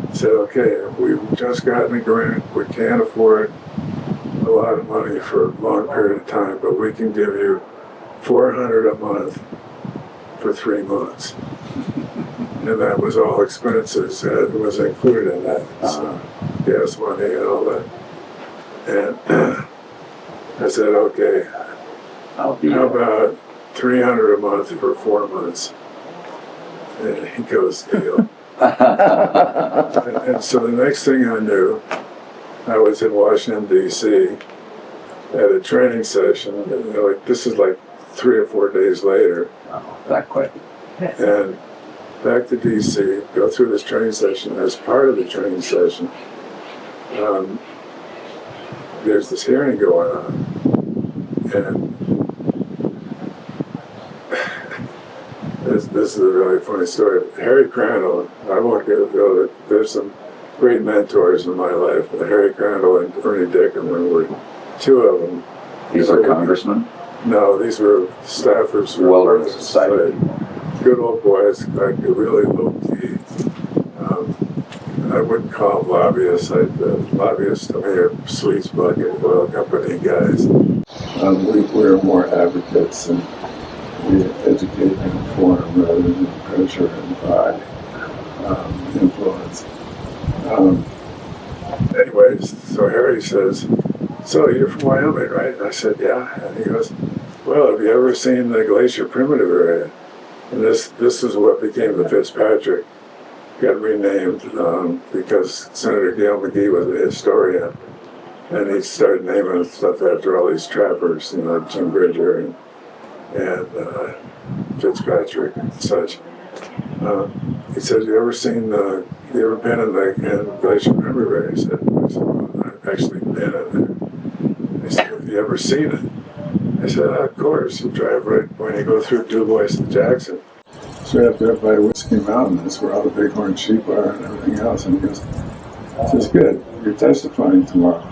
he said, okay, we've just gotten a grant. We can't afford a lot of money for a long period of time, but we can give you $400 a month for 3 months. And that was all expenses. It was included in that. So gas money and all that. And I said, okay, how about $300 a month for 4 months? And he goes, deal. and so the next thing I knew, I was in Washington, D.C. at a training session. This is like 3 or 4 days later. Oh, that quick. And back to D.C., go through this training session. As part of the training session, there's this hearing going on. And this is a really funny story. Harry Crandall, I won't go, there's some great mentors in my life. Harry Crandall and Ernie Dickerman were two of them. These are congressmen? No, these were staffers for Wilderness Society. Good old boys, like really low key. I wouldn't call them lobbyists. Lobbyists to me are Sweets Bucket, oil company guys. We're more advocates, and we educate and inform rather than pressure and buy influence. Anyways, so Harry says, "So you're from Wyoming, right?" And I said, "Yeah." And he goes, "Well, have you ever seen the glacier primitive area?" And this is what became the Fitzpatrick. Got renamed because Senator Gail McGee was a historian, and he started naming stuff after all these trappers, Jim Bridger and Fitzpatrick and such. He said, "You ever been in the glacier primitive area?" I said, "Well, I've actually been in there." He said, "Have you ever seen it?" I said, "Of course. You drive right when you go through Du Bois to Jackson. So right up there by Whiskey Mountain, that's where all the bighorn sheep are and everything else." And he goes, "This is good. You're testifying tomorrow."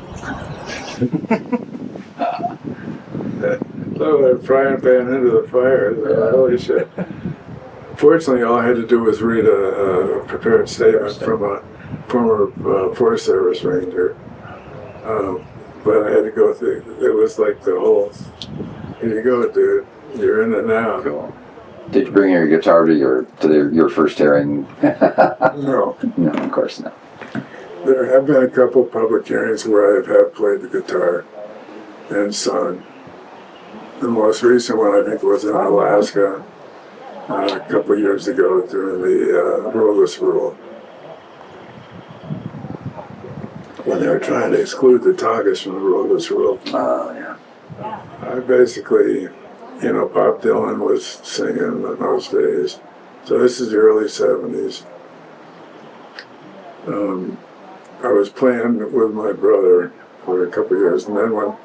So I frying pan into the fire. Holy shit. Fortunately, all I had to do was read a prepared statement from a former Forest Service ranger. But I had to go through, it was like the whole, "Here you go, dude. You're in it now." Cool. Did you bring your guitar to your first hearing? No. No, of course not. There have been a couple public hearings where I have played the guitar and sung. The most recent one, I think, was in Alaska a couple of years ago during the roadless rule, when they were trying to exclude the Tongass from the roadless rule. Oh, yeah. I basically, Bob Dylan was singing in those days. So this is the early 70s. I was playing with my brother for a couple of years, and then when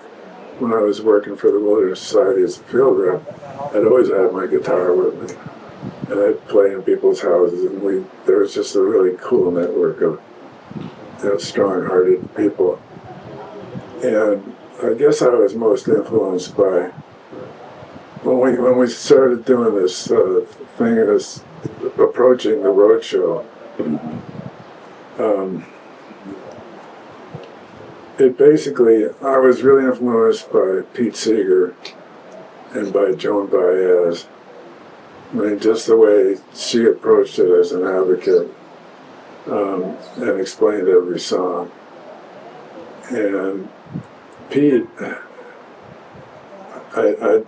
I was working for the Wilderness Society as a field rep, I'd always had my guitar with me, and I'd play in people's houses, and there was just a really cool network of strong-hearted people. And I guess I was most influenced by when we started doing this thing, this approaching the roadshow. It basically, I was really influenced by Pete Seeger and by Joan Baez. I mean, just the way she approached it as an advocate and explained every song. And Pete, I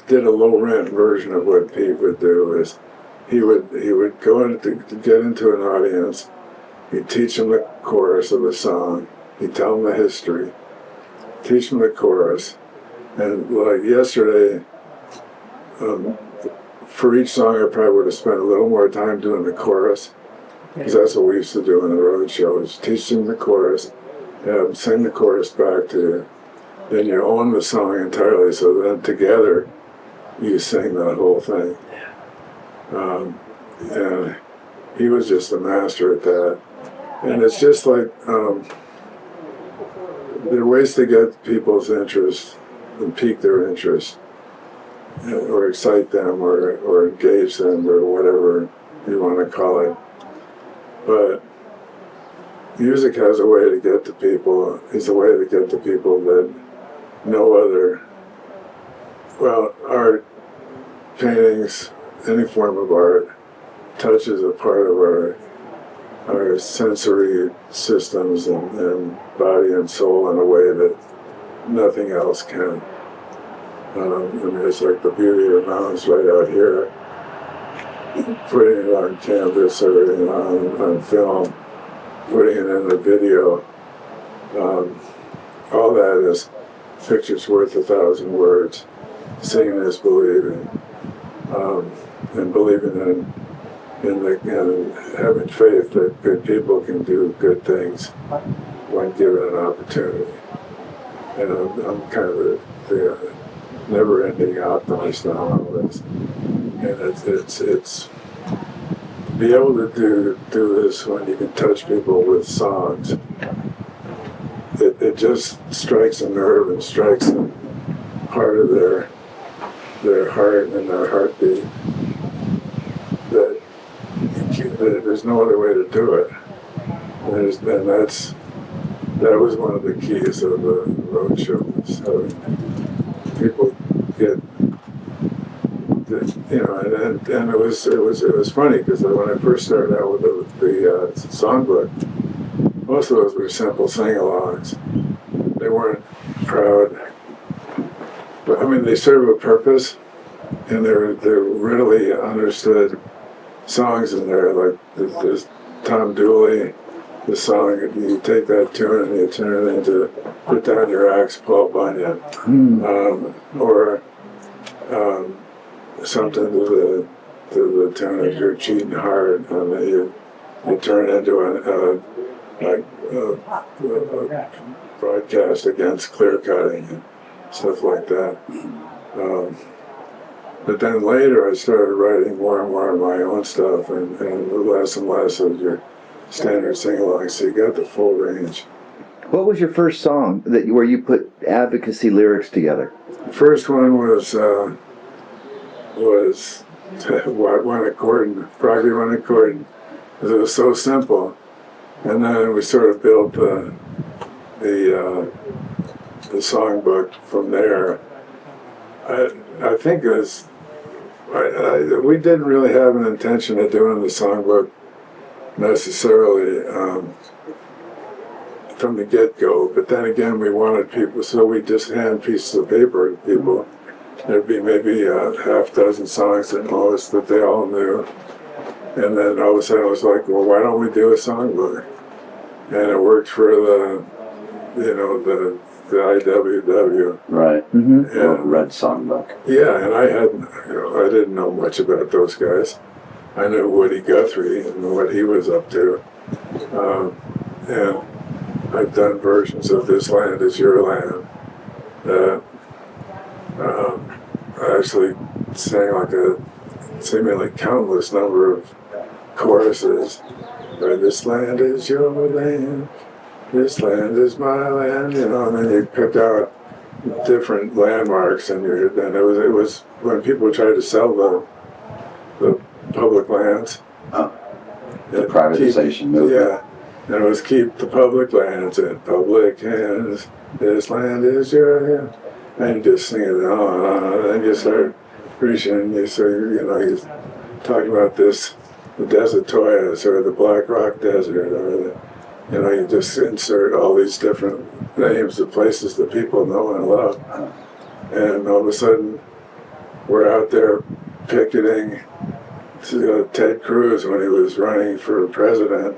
did a low rent version of what Pete would do. Is he would go in to get into an audience, he'd teach them the chorus of the song, he'd tell them the history, teach them the chorus, and like yesterday, for each song I probably would have spent a little more time doing the chorus, because that's what we used to do in the road show, is teach them the chorus, have them sing the chorus back to you. Then you own the song entirely, so then together you sing that whole thing. And he was just a master at that. And it's just like, there are ways to get people's interest and pique their interest, or excite them, or engage them, or whatever you want to call it. But music has a way to get to people. It's a way to get to people that no other, art, paintings, any form of art touches a part of our sensory systems and body and soul in a way that nothing else can. It's like the beauty of the mountains right out here, putting it on canvas or on film, putting it in a video, all that is pictures worth 1,000 words. Seeing is believing, and believing in having faith that good people can do good things when given an opportunity. And I'm kind of the never-ending optimist on all this. And it's be able to do this when you can touch people with songs it just strikes a nerve and strikes a part of their heart and their heartbeat that, that there's no other way to do it. That was one of the keys of the road show, was having people get, and it was funny because when I first started out with the songbook, most of those were simple sing-alongs. They weren't proud, but I mean they serve a purpose, and they're readily understood songs in there. Like there's Tom Dooley, the song, you take that tune and you turn it into Put Down Your Axe, Paul Bunyan, or something to the tune of You're Cheating Hard, and then you turn into a broadcast against clear cutting and stuff like that. But then later I started writing more and more of my own stuff and less of your standard sing-along, so you got the full range. What was your first song where you put advocacy lyrics together? The first one was One According, Froggy One According, because it was so simple. And then we sort of built the songbook from there. I think it was, we didn't really have an intention of doing the songbook necessarily from the get-go, but then again we wanted people, so we just hand pieces of paper to people. There'd be maybe a half dozen songs at most that they all knew, and then all of a sudden it was like, well, why don't we do a songbook? And it worked for the IWW. Right. Mm-hmm. And Red Songbook. yeah, and I didn't know much about those guys. I knew Woody Guthrie and what he was up to. And I've done versions of This Land Is Your Land that I actually sang like a seemingly countless number of choruses. Right, this land is your land, this land is my land, and then you pick out different landmarks, and then it was when people tried to sell the public lands. The privatization movement. Yeah, and it was keep the public lands in public hands. This land is your hand. And you just sing it on and on, and then you start preaching. You talking about this, the Desert Toyas or the Black Rock Desert, or you just insert all these different names of places that people know and love, and all of a sudden we're out there picketing Ted Cruz when he was running for president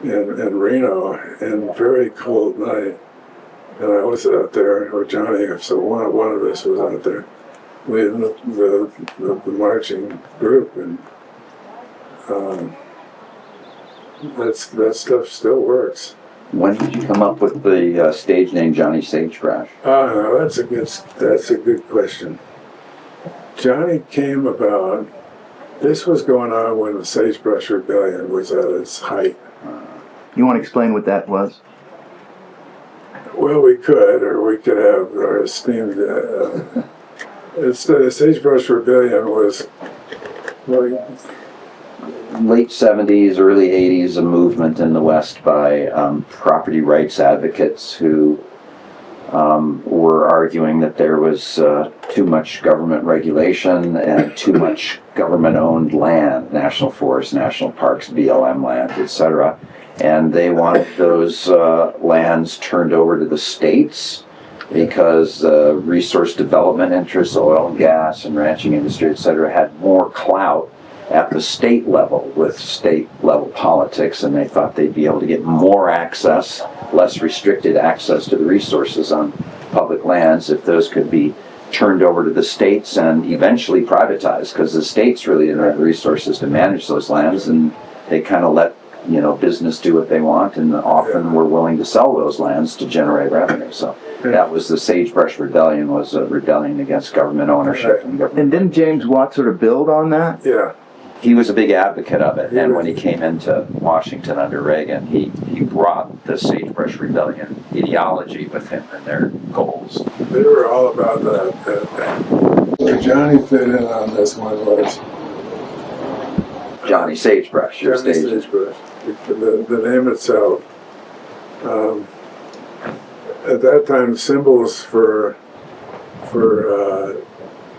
in Reno, in a very cold night, and I was out there, or Johnny, so one of us was out there leading the marching group, and that stuff still works. When did you come up with the stage name Johnny Sagebrush? No, that's a good question. Johnny came about. This was going on when the Sagebrush Rebellion was at its height. You want to explain what that was? Well, we could, or we could have our esteemed. The Sagebrush Rebellion was. Late 70s, early 80s, a movement in the West by property rights advocates who were arguing that there was too much government regulation and too much government-owned land, national forests, national parks, BLM land, etc. And they wanted those lands turned over to the states because resource development interests, oil and gas and ranching industry, etc., had more clout at the state level with state level politics, and they thought they'd be able to get more access, less restricted access to the resources on public lands if those could be turned over to the states and eventually privatized, because the states really didn't have the resources to manage those lands, and they kind of let business do what they want, and often were willing to sell those lands to generate revenue. So that was the Sagebrush Rebellion, was a rebellion against government ownership. And didn't James Watt sort of build on that? Yeah. he was a big advocate of it, and when he came into Washington under Reagan, he brought the Sagebrush Rebellion ideology with him and their goals. They were all about that. Where Johnny fit in on this one was Johnny Sagebrush. Johnny Sagebrush. The name itself. At that time, symbols for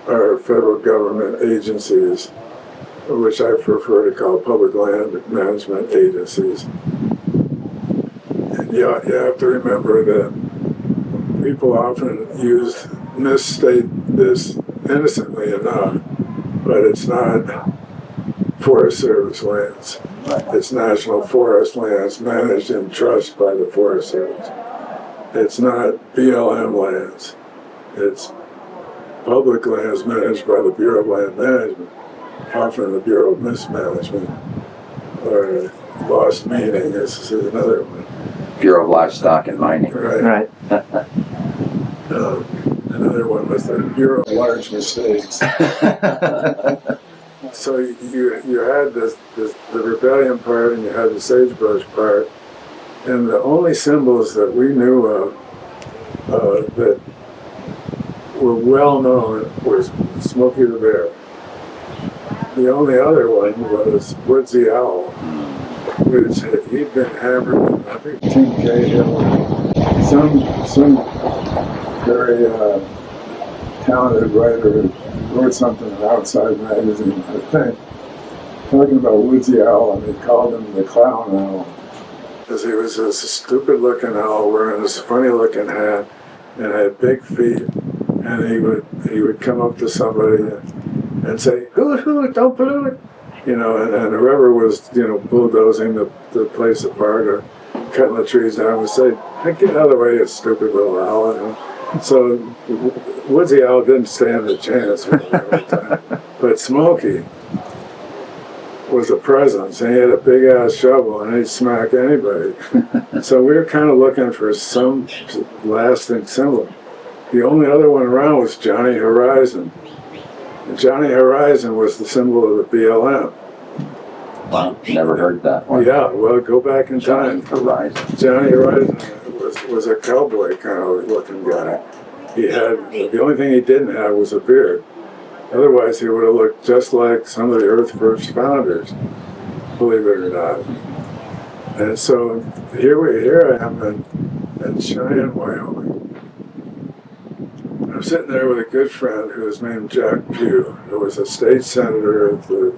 our federal government agencies, which I prefer to call public land management agencies. And you have to remember that people often misstate this innocently enough, but it's not Forest Service lands. It's National Forest lands managed in trust by the Forest Service. It's not BLM lands. It's public lands managed by the Bureau of Land Management, often the Bureau of Mismanagement, or lost meaning is another one. Bureau of Livestock and Mining. Right. Another one was the Bureau of Large Mistakes. So you had the rebellion part and you had the sagebrush part, and the only symbols that we knew of that were well known was Smokey the Bear. The only other one was Woodsy Owl, which he'd been hammered. I think Tim Cahill, some very talented writer wrote something in Outside Magazine, I think, talking about Woodsy Owl, and they called him the Clown Owl. Because he was this stupid-looking owl wearing this funny-looking hat and had big feet, and he would come up to somebody and say, "Hoot, hoot, don't pollute," you know, and whoever was, bulldozing the place apart or cutting the trees down would say, "Hey, get out of the way, you stupid little owl." You know? So Woodsy Owl didn't stand a chance with him every time. But Smokey was a presence, and he had a big ass shovel, and he'd smack anybody. So we were kind of looking for some lasting symbol. The only other one around was Johnny Horizon. And Johnny Horizon was the symbol of the BLM. Wow, never heard that one. Yeah, well, go back in time. Horizon. Johnny Horizon was a cowboy kind of looking guy. The only thing he didn't have was a beard. Otherwise, he would have looked just like some of the Earth First founders, believe it or not. And so here I am in Cheyenne, Wyoming. I'm sitting there with a good friend who was named Jack Pugh, who was a state senator at the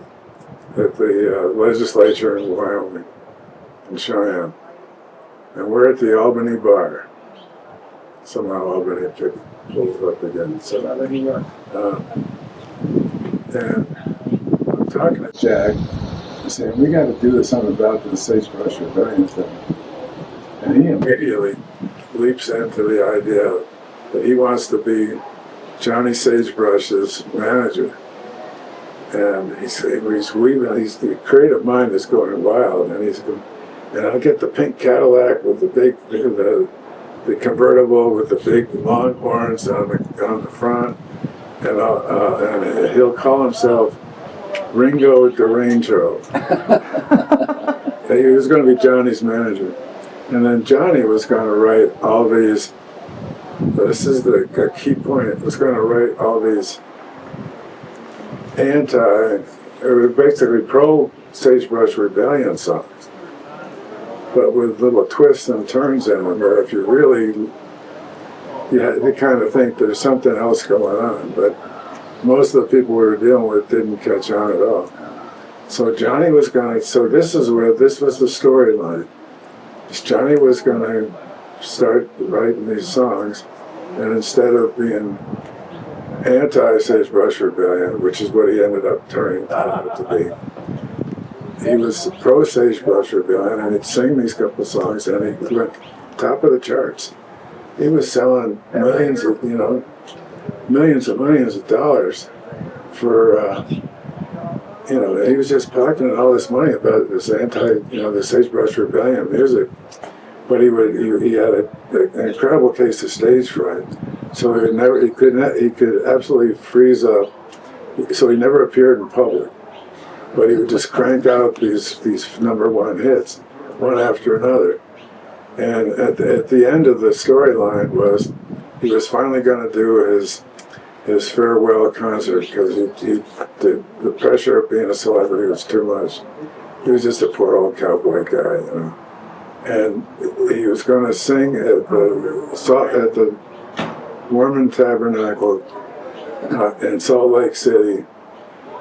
legislature in Wyoming, in Cheyenne. And we're at the Albany bar. Somehow Albany pulls up again. So, and I'm talking to Jack, and saying, "We got to do something about the Sagebrush Rebellion thing." And he immediately leaps into the idea that he wants to be Johnny Sagebrush's manager. And he's weaving, the creative mind is going wild, and he's going, and I'll get the pink Cadillac with the big, the convertible with the big long horns on the front, and he'll call himself Ringo Durango. And he was going to be Johnny's manager. And then Johnny was going to write all these, this is the key point, was going to write all these basically pro-Sagebrush Rebellion songs, but with little twists and turns in them, where if you really, you kind of think there's something else going on, but most of the people we were dealing with didn't catch on at all. So Johnny was going to, this was the storyline. Johnny was going to start writing these songs, and instead of being anti-Sagebrush Rebellion, which is what he ended up turning out to be, he was pro-Sagebrush Rebellion, and he'd sing these couple songs, and he went top of the charts. He was selling millions and millions of dollars for, he was just pocketing all this money about this the Sagebrush Rebellion music. But he had an incredible case of stage fright. So he could absolutely freeze up. So he never appeared in public. but he would just crank out these #1 hits, one after another. And at the end of the storyline was he was finally going to do his farewell concert because the pressure of being a celebrity was too much. He was just a poor old cowboy guy, you know. And he was going to sing at the Mormon Tabernacle in Salt Lake City,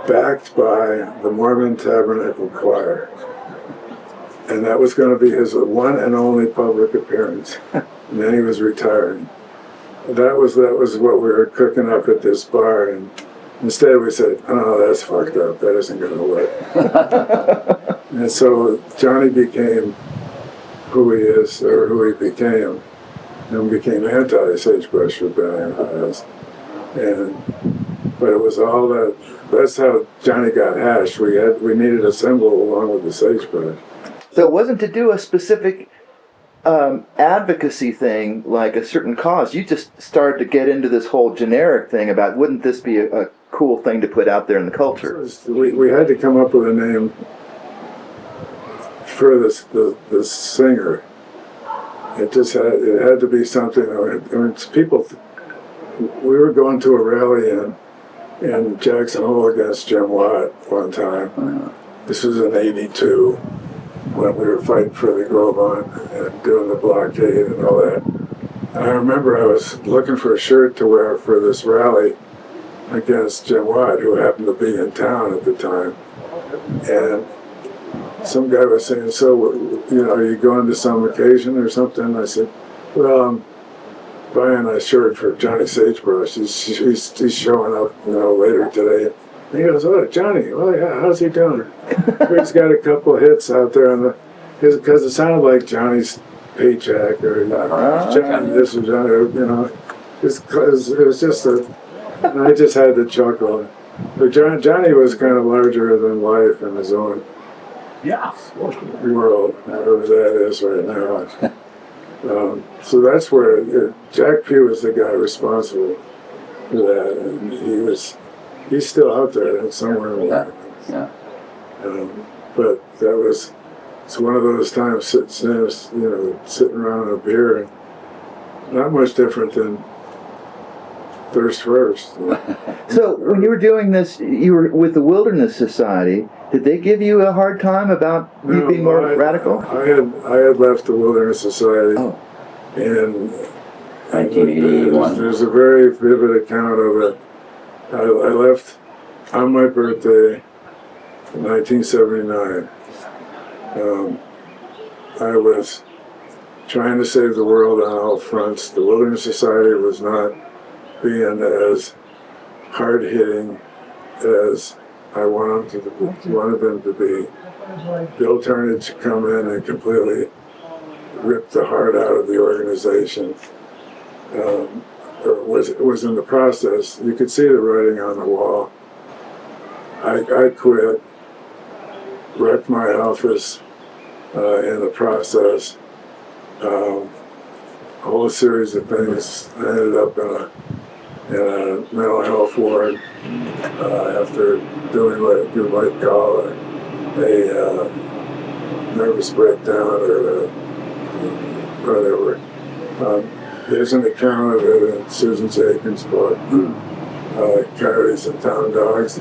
backed by the Mormon Tabernacle Choir. And that was going to be his one and only public appearance. And then he was retiring. That was what we were cooking up at this bar, and instead we said, "Oh, that's fucked up. That isn't going to work." And so Johnny became who he is, or who he became, and became anti-Sagebrush Rebellion. But it was all that. That's how Johnny got hashed. We needed a symbol along with the sagebrush. So it wasn't to do a specific advocacy thing like a certain cause. You just started to get into this whole generic thing about wouldn't this be a cool thing to put out there in the culture? We had to come up with a name for the singer. It had to be something. I mean, people. We were going to a rally in Jackson Hole against Jim Watt one time. This was in '82 when we were fighting for the Grove and doing the blockade and all that. And I remember I was looking for a shirt to wear for this rally against Jim Watt, who happened to be in town at the time. And some guy was saying, "So, you know, are you going to some occasion or something?" I said, "Well, I'm buying a shirt for Johnny Sagebrush. He's showing up, you know, later today." And he goes, "Oh, Johnny, well, yeah, how's he doing?" He's got a couple of hits out there on because it sounded like Johnny's paycheck or Johnny this or Johnny, you know. It was just and I just had to chuckle. But Johnny was kind of larger than life in his own world, whatever that is right now. So that's where Jack Pugh was the guy responsible for that, and he's still out there somewhere in the world. Yeah. But it's one of those times sitting around a beer, and not much different than Thirst First. So when you were doing this, you were with the Wilderness Society. Did they give you a hard time about you being more radical? I had left the Wilderness Society in 1981. There's a very vivid account of it. I left on my birthday in 1979. I was trying to save the world on all fronts. The Wilderness Society was not being as hard-hitting as I wanted them to be. Bill Turnage come in and completely ripped the heart out of the organization. Was in the process. You could see the writing on the wall. I quit, wrecked my office in the process. A whole series of things. I ended up in a mental health ward after doing what you might call a nervous breakdown or whatever. There's an account of it in Susan Aiken's book, Coyotes and Town Dogs.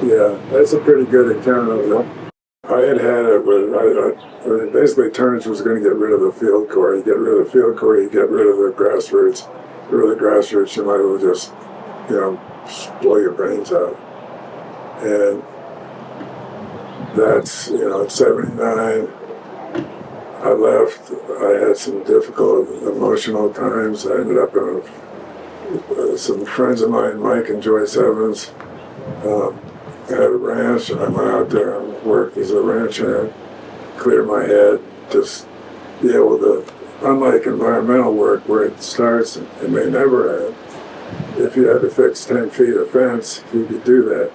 Yeah, that's a pretty good account of it. I had it, but basically Turnage was going to get rid of the field corps. You get rid of the field corps, you get rid of the grassroots. Get rid of the grassroots, you might as well just, blow your brains out. And that's, at 79, I left. I had some difficult emotional times. I ended up some friends of mine, Mike and Joyce Evans, had a ranch, and I went out there and worked as a ranch hand, clear my head, just be able to, unlike environmental work where it starts and it may never end. If you had to fix 10 feet of fence, you could do that.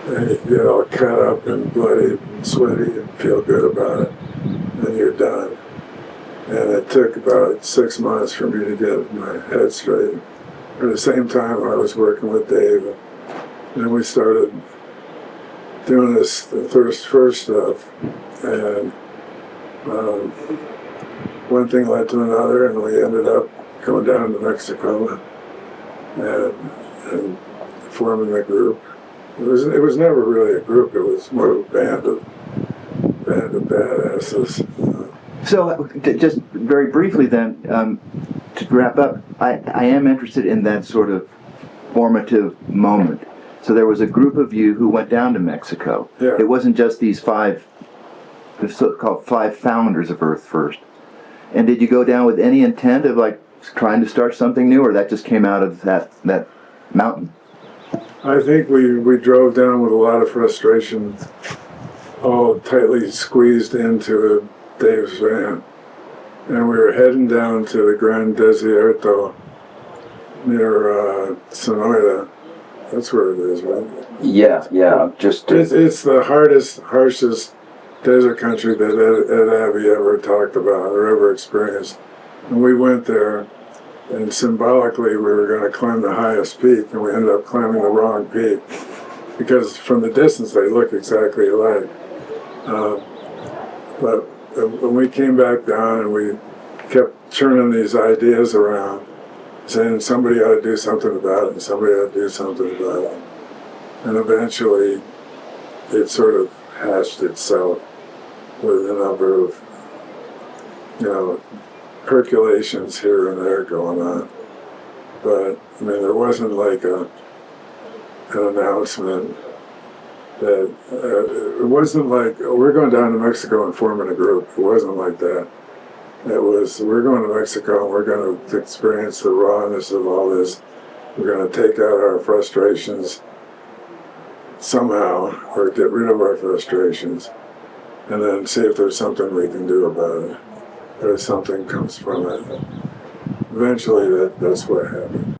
And you get all cut up and bloody and sweaty and feel good about it, and you're done. And it took about 6 months for me to get my head straight. At the same time, I was working with Dave, and we started doing this first stuff, and one thing led to another, and we ended up going down to Mexico and forming the group. It was never really a group. It was more of a band of badasses. So, just very briefly then, to wrap up, I am interested in that sort of formative moment. So there was a group of you who went down to Mexico. Yeah. It wasn't just these the so-called 5 founders of Earth First. And did you go down with any intent of like trying to start something new, or that just came out of that mountain? I think we drove down with a lot of frustration, all tightly squeezed into Dave's van. And we were heading down to the Gran Desierto near Sonoya. That's where it is, right? Yeah. Just It's the harshest desert country that Ed Abbey ever talked about or ever experienced. And we went there, and symbolically we were going to climb the highest peak, and we ended up climbing the wrong peak because from the distance they look exactly alike. But when we came back down and we kept churning these ideas around, saying somebody ought to do something about it, and somebody ought to do something about it. And eventually it sort of hashed itself with a number of, percolations here and there going on. But, I mean, there wasn't like an announcement that, it wasn't like, we're going down to Mexico and forming a group. It wasn't like that. It was, we're going to Mexico and we're going to experience the rawness of all this. We're going to take out our frustrations somehow, or get rid of our frustrations, and then see if there's something we can do about it, or if something comes from it. Eventually, that's what happened.